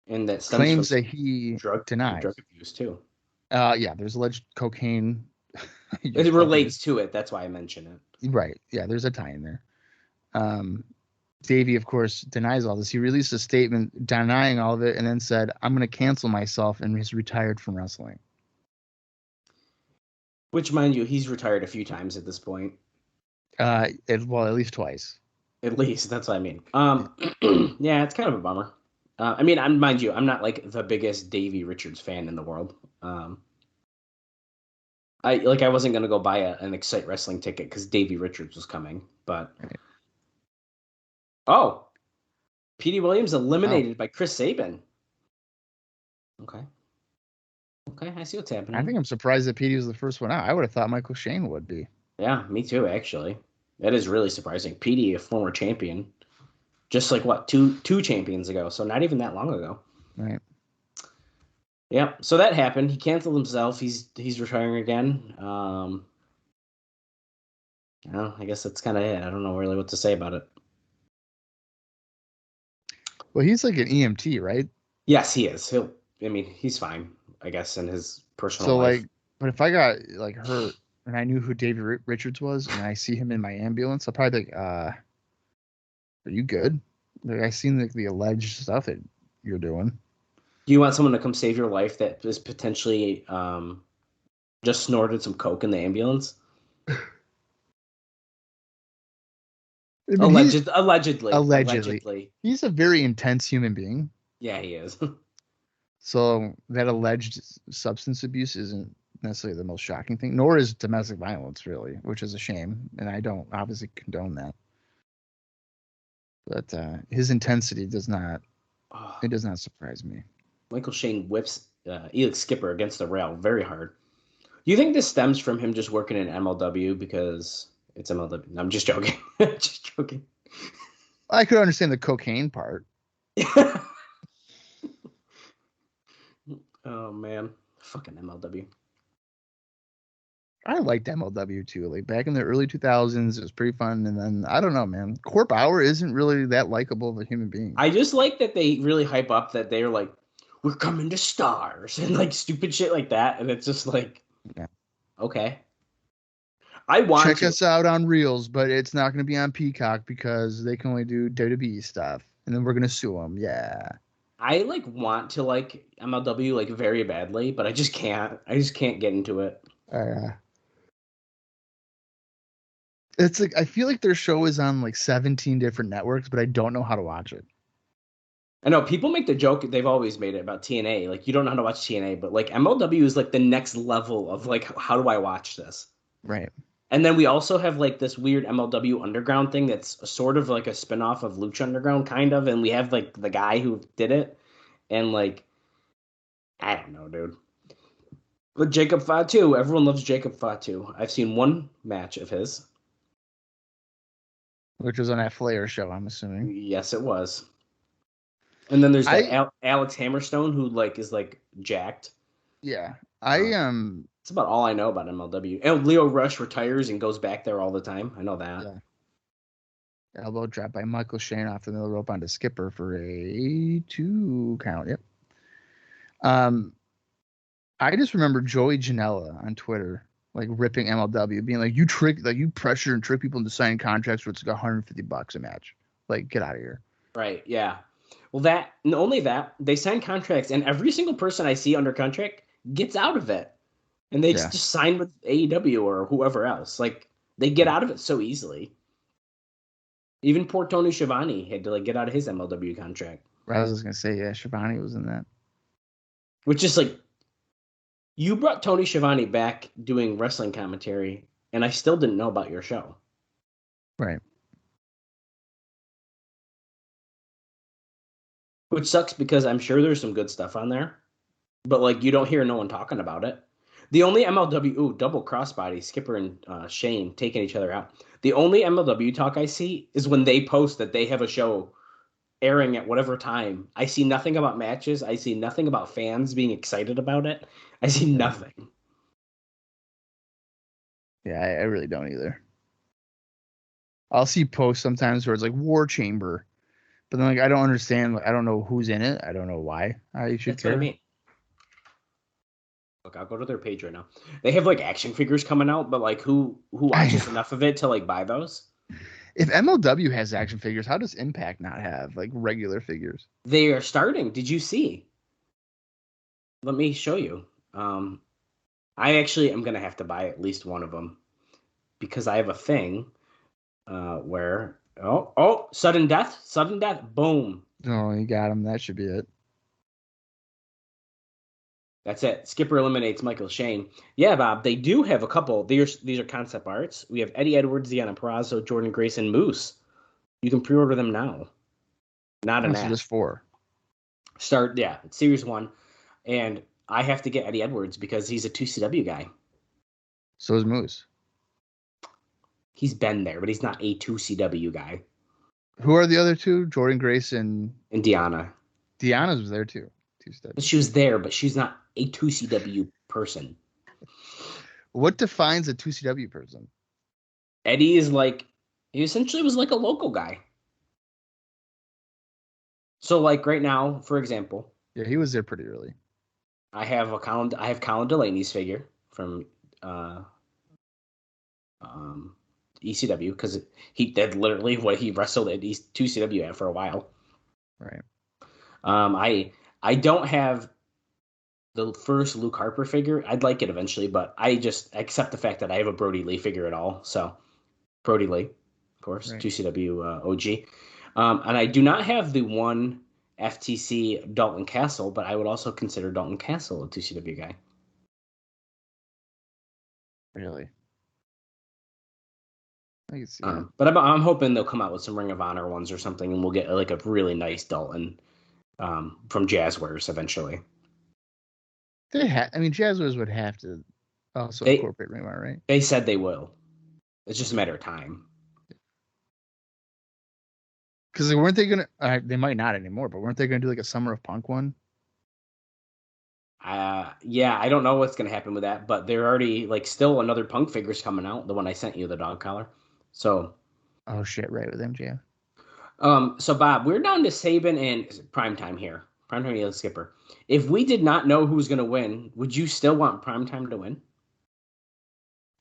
And that claims that he denies. Drug abuse, too. Yeah, there's alleged cocaine. It relates to it. That's why I mention it. Right. Yeah, there's a tie in there. Davey, of course, denies all this. He released a statement denying all of it and then said, I'm going to cancel myself, and he's retired from wrestling. Which, mind you, he's retired a few times at this point. At least twice. At least, that's what I mean. Yeah, it's kind of a bummer. I mean, mind you, I'm not like the biggest Davey Richards fan in the world. I wasn't gonna go buy an Excite Wrestling ticket because Davey Richards was coming, but Petey Williams eliminated by Chris Sabin. Okay, I see what's happening. I think I'm surprised that Petey was the first one out. I would have thought Michael Shane would be. Yeah, me too. Actually, that is really surprising. Petey, a former champion, just like two champions ago, so not even that long ago. Right. Yeah, so that happened. He canceled himself. He's retiring again. Well, I guess that's kind of it. I don't know really what to say about it. Well, he's like an EMT, right? Yes, he is. He's fine, I guess, in his personal life. But if I got like hurt and I knew who Davey Richards was and I see him in my ambulance, I'll probably think, are you good? Like, I seen the alleged stuff that you're doing. Do you want someone to come save your life that is potentially Just snorted some coke in the ambulance. I mean, Allegedly. he's a very intense human being. Yeah, he is. So that alleged substance abuse isn't necessarily the most shocking thing, nor is domestic violence really, which is a shame, and I don't obviously condone that. But his intensity does not surprise me. Michael Shane whips Elix Skipper against the rail very hard. Do you think this stems from him just working in MLW because it's MLW? No, I'm just joking. Just joking. I could understand the cocaine part. Oh man, fucking MLW. I liked MLW too. Like back in the early 2000s, it was pretty fun. And then I don't know, man. Corp Bauer isn't really that likable of a human being. I just like that they really hype up that they're like, we're coming to stars and like stupid shit like that, and it's just like, yeah. Okay. I want check us out on Reels, but it's not going to be on Peacock because they can only do WWE stuff, and then we're going to sue them. Yeah. I like want to like MLW like very badly, but I just can't. I just can't get into it. It's like I feel like their show is on like 17 different networks, but I don't know how to watch it. I know people make the joke, they've always made it about TNA, like you don't know how to watch TNA, but like MLW is like the next level of like how do I watch this? Right. And then we also have like this weird MLW Underground thing that's sort of like a spinoff of Lucha Underground kind of, and we have like the guy who did it, and like I don't know, dude. But Jacob Fatu, everyone loves Jacob Fatu. I've seen one match of his. Which was on that Flair show, I'm assuming. Yes, it was. And then there's Alex Hammerstone, who like is like jacked. Yeah, It's about all I know about MLW. And Leo Rush retires and goes back there all the time. I know that. Yeah. Elbow drop by Michael Shane off the middle rope onto Skipper for a 2 count. Yep. I just remember Joey Janela on Twitter like ripping MLW, being like, you pressure and trick people into signing contracts where it's like $150 a match. Like, get out of here. Right. Yeah. Well, that, and only that, they sign contracts, and every single person I see under contract gets out of it. And they just sign with AEW or whoever else. Like, they get out of it so easily. Even poor Tony Schiavone had to, like, get out of his MLW contract. I was just going to say, yeah, Schiavone was in that. Which is, like, you brought Tony Schiavone back doing wrestling commentary, and I still didn't know about your show. Right. Which sucks because I'm sure there's some good stuff on there. But, like, you don't hear no one talking about it. The only MLW, double crossbody, Skipper and Shane taking each other out. The only MLW talk I see is when they post that they have a show airing at whatever time. I see nothing about matches. I see nothing about fans being excited about it. I see nothing. Yeah, I really don't either. I'll see posts sometimes where it's like War Chamber, but then like I don't understand. Like, I don't know who's in it. I don't know why I should That's care. what I mean. Look, I'll go to their page right now. They have like action figures coming out, but like who watches enough of it to like buy those? If MLW has action figures, how does Impact not have like regular figures? They are starting. Did you see? Let me show you. I actually am gonna have to buy at least one of them because I have a thing where sudden death, boom. Oh, you got him. That should be it. That's it. Skipper eliminates Michael Shane. Yeah, Bob, they do have a couple. These are concept arts. We have Eddie Edwards, Deanna Purrazzo, Jordan Grayson, Moose. You can pre-order them now. Not an ad. Just 4. It's Series 1. And I have to get Eddie Edwards because he's a 2CW guy. So is Moose. He's been there, but he's not a 2CW guy. Who are the other two? Jordan Grayson and Deanna. Deanna's was there too. She was there, but she's not a 2CW person. What defines a 2CW person? Eddie is like, he essentially was like a local guy. So like right now, for example. Yeah, he was there pretty early. I have Colin Delaney's figure from ECW because that's literally what he wrestled at 2CW at for a while. Right. I don't have the first Luke Harper figure. I'd like it eventually, but I just accept the fact that I have a Brody Lee figure at all. So Brody Lee, of course, Right. 2CW OG. And I do not have the one FTC Dalton Castle, but I would also consider Dalton Castle a 2CW guy. Really? I can see that. But I'm hoping they'll come out with some Ring of Honor ones or something, and we'll get like a really nice Dalton from Jazzwares eventually. I mean, Jazzwares would have to also incorporate Ring of Honor, right? They said they will. It's just a matter of time. Because weren't they gonna? They might not anymore, but weren't they gonna do like a Summer of Punk one? Yeah, I don't know what's gonna happen with that, but they're already like still another Punk figure's coming out. The one I sent you, the dog collar. So. Oh shit! Right with MJF. So Bob, we're down to Sabin and Primetime here. Primetime Elix Skipper. If we did not know who was going to win, would you still want Primetime to win?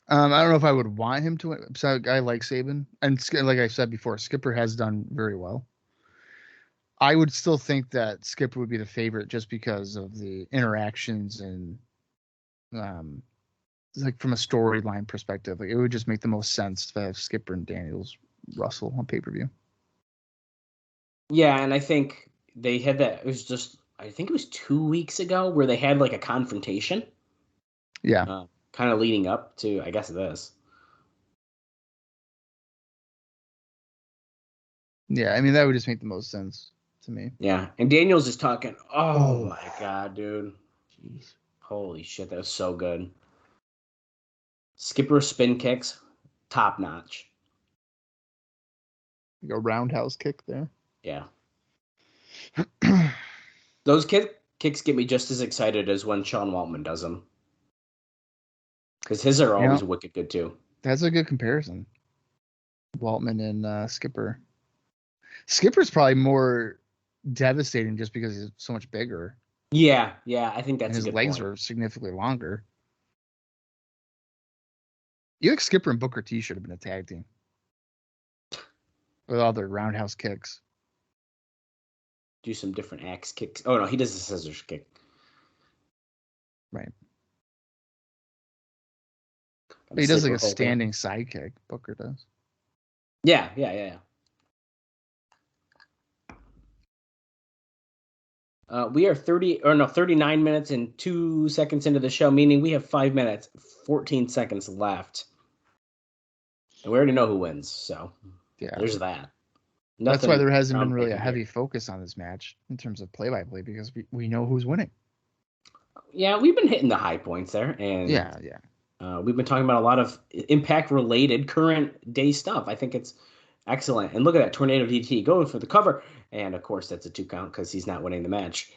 I don't know if I would want him to win. So I like Sabin, and like I said before, Skipper has done very well. I would still think that Skipper would be the favorite just because of the interactions and, like from a storyline perspective, like it would just make the most sense to have Skipper and Daniels Russell on pay-per-view. Yeah, and I think they had that. It was just, I think it was 2 weeks ago where they had like a confrontation. Yeah. Kind of leading up to, I guess, this. Yeah, I mean, that would just make the most sense to me. Yeah, and Daniels is talking. Oh my God, dude. Jeez. Holy shit, that was so good. Skipper spin kicks, top notch. Like a roundhouse kick there. Yeah. Those kicks get me just as excited as when Sean Waltman does them. Because his are always wicked good, too. That's a good comparison. Waltman and Skipper. Skipper's probably more devastating just because he's so much bigger. Yeah, I think that's and his a good legs point. are significantly longer. Elix Skipper and Booker T should have been a tag team. With all their roundhouse kicks. Do some different axe kicks. Oh, no, he does the scissors kick. Right. But he does like a standing side kick. Booker does. Yeah. We are 39 minutes and 2 seconds into the show, meaning we have 5 minutes, 14 seconds left. And we already know who wins, so yeah, there's that. That's why there hasn't been really a heavy focus on this match in terms of play-by-play because we know who's winning. Yeah, we've been hitting the high points there, and yeah. We've been talking about a lot of Impact-related current day stuff. I think it's excellent. And look at that Tornado DT going for the cover, and of course that's a 2 count because he's not winning the match.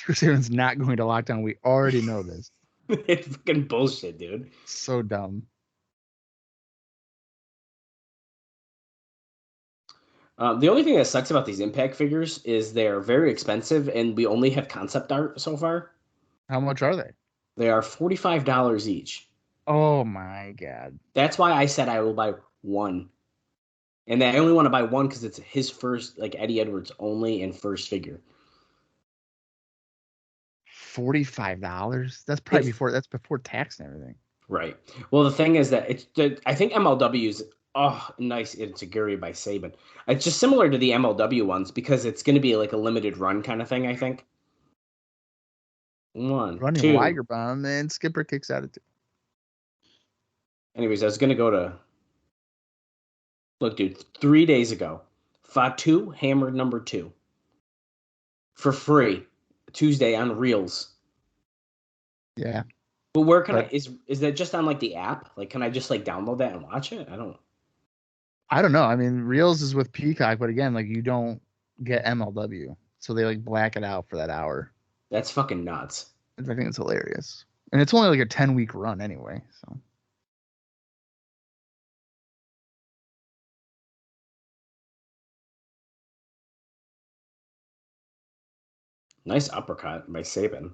Chris Aaron's not going to lockdown. We already know this. It's fucking bullshit, dude. So dumb. The only thing that sucks about these Impact figures is they're very expensive, and we only have concept art so far. How much are they? They are $45 each. Oh my God. That's why I said I will buy one. And I only want to buy one because it's his first, like Eddie Edwards only and first figure. $45? That's probably before tax and everything. Right. Well, the thing is that I think MLW's nice Itsugiri by Sabin. It's just similar to the MLW ones because it's going to be like a limited run kind of thing, I think. Running 2. Liger Bomb and Skipper kicks out of 2. Anyways, I was going to go to... Look, dude, 3 days ago, Fatu hammered number 2 for free Tuesday on Reels. Yeah. But where can I... Is that just on like the app? Like, can I just like download that and watch it? I don't know. I mean, Reels is with Peacock, but again, like you don't get MLW. So they like black it out for that hour. That's fucking nuts. I think it's hilarious. And it's only like a 10-week run anyway, so. Nice uppercut by Sabin.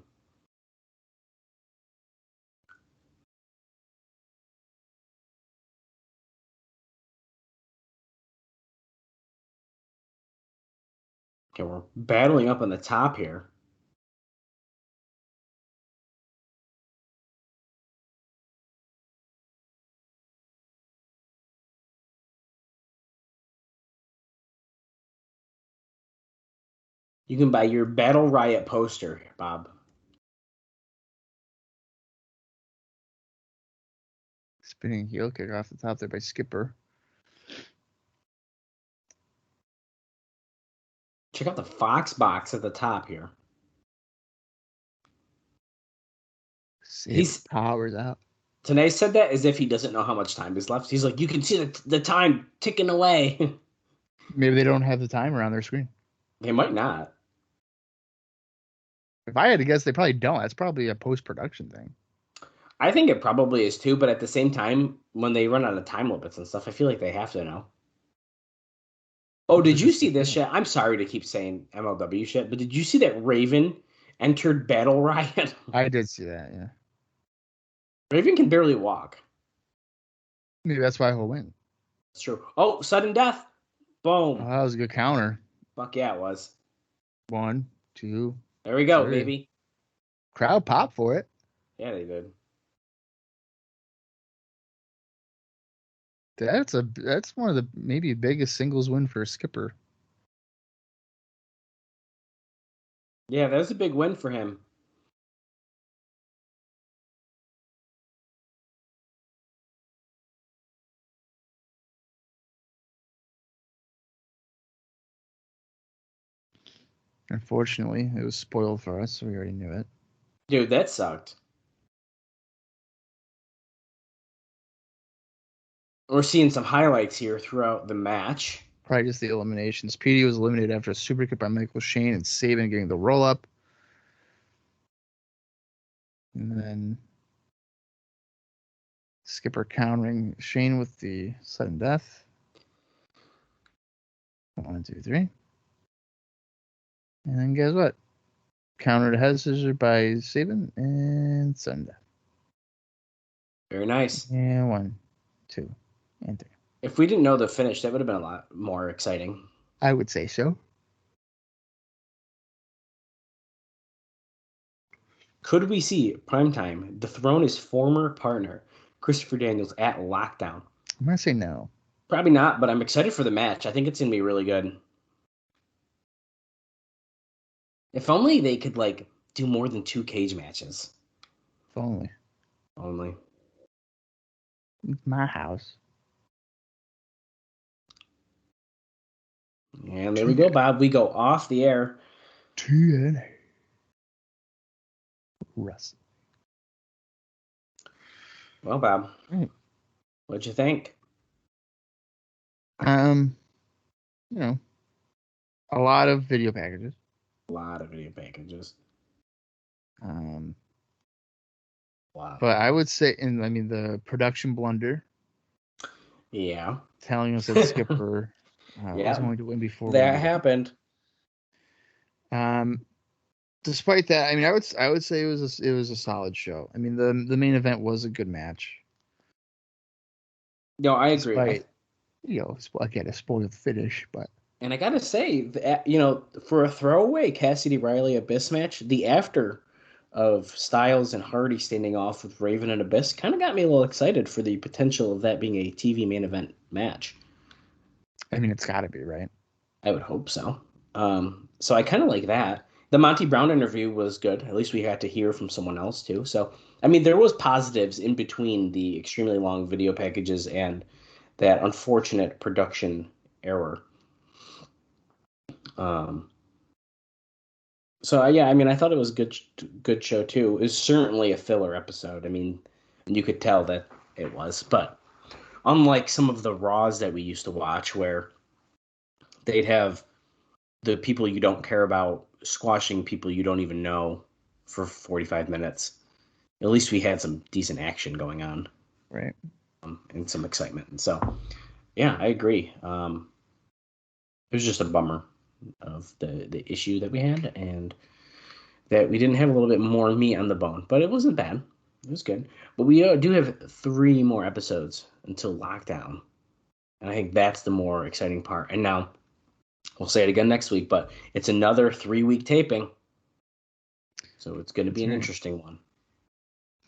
Okay, we're battling up on the top here. You can buy your Battle Riot poster, Bob. Spinning heel kick off the top there by Skipper. Check out the Fox box at the top here. He's powers out. Tenay said that as if he doesn't know how much time is left. He's like, you can see the time ticking away. Maybe they don't have the timer on their screen. They might not. If I had to guess, they probably don't. That's probably a post-production thing. I think it probably is too, but at the same time, when they run out of time limits and stuff, I feel like they have to know. Oh, did you see this shit? I'm sorry to keep saying MLW shit, but did you see that Raven entered Battle Riot? I did see that, yeah. Raven can barely walk. Maybe that's why he'll win. That's true. Oh, sudden death. Boom. Oh, that was a good counter. Fuck yeah, it was. 1, 2. There we go, 3. baby. Crowd pop for it. Yeah, they did. That's one of the maybe biggest singles win for Skipper. Yeah, that was a big win for him. Unfortunately, it was spoiled for us, so we already knew it. Dude, that sucked. We're seeing some highlights here throughout the match. Probably just the eliminations. Petey was eliminated after a super kick by Michael Shane, and Sabin getting the roll up. And then Skipper countering Shane with the sudden death. 1, 2, 3. And then guess what? Counter to head scissors by Sabin and sudden death. Very nice. And 1, 2, and 3. If we didn't know the finish, that would have been a lot more exciting. I would say so. Could we see Primetime dethrone his former partner, Christopher Daniels, at Lockdown? I'm going to say no. Probably not, but I'm excited for the match. I think it's going to be really good. If only they could, do more than 2 cage matches. If only. Only. My house. And there we go, Bob. We go off the air. TNA. Wrestling. Well, Bob, what'd you think? A lot of video packages. A lot of video packages. Wow. But I would say, the production blunder. Yeah. Telling us that Skipper was going to win before that happened. Despite that, I would say it was a solid show. The main event was a good match. No, I agree. Despite, again, a spoiled finish, but. And I gotta say, for a throwaway Cassidy Riley Abyss match, the after of Styles and Hardy standing off with Raven and Abyss kind of got me a little excited for the potential of that being a TV main event match. It's got to be, right? I would hope so. So I kind of like that. The Monty Brown interview was good. At least we got to hear from someone else too. So, there was positives in between the extremely long video packages and that unfortunate production error. I thought it was a good show too. It was certainly a filler episode. You could tell that it was, but unlike some of the Raws that we used to watch where they'd have the people you don't care about squashing people you don't even know for 45 minutes, at least we had some decent action going on. Right. And some excitement. And so, yeah, I agree. It was just a bummer of the issue that we had and that we didn't have a little bit more meat on the bone, but it wasn't bad. It was good. But we do have 3 more episodes until Lockdown. And I think that's the more exciting part. And now we'll say it again next week, but it's another 3-week taping. So it's going to be an interesting one.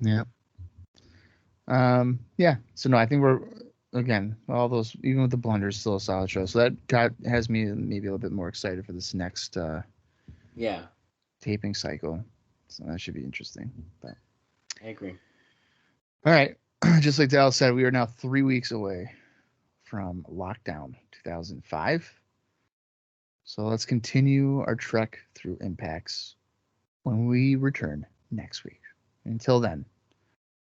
Yeah. So no, I think we're, again, all those, even with the blunders, still a solid show. So that has me maybe a little bit more excited for this next Yeah, taping cycle. So that should be interesting. But I agree. all right. Just like Dallas said, we are now 3 weeks away from lockdown 2005. So let's continue our trek through impacts when we return next week. Until then,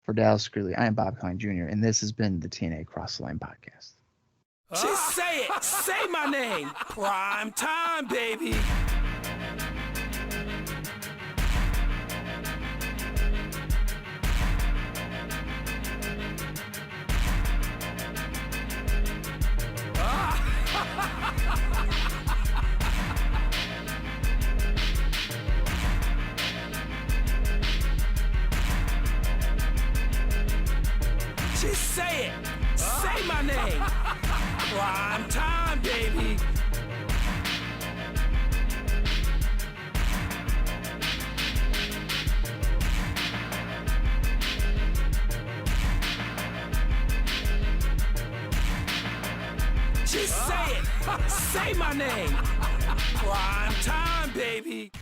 for Dallas Gridley, I am Bob Colling Jr., and this has been the TNA Cross the Line podcast. Just say it. Say my name. Prime time, baby. Just say it. Say my name. Prime time, baby. Just say it. Say my name. Prime time, baby.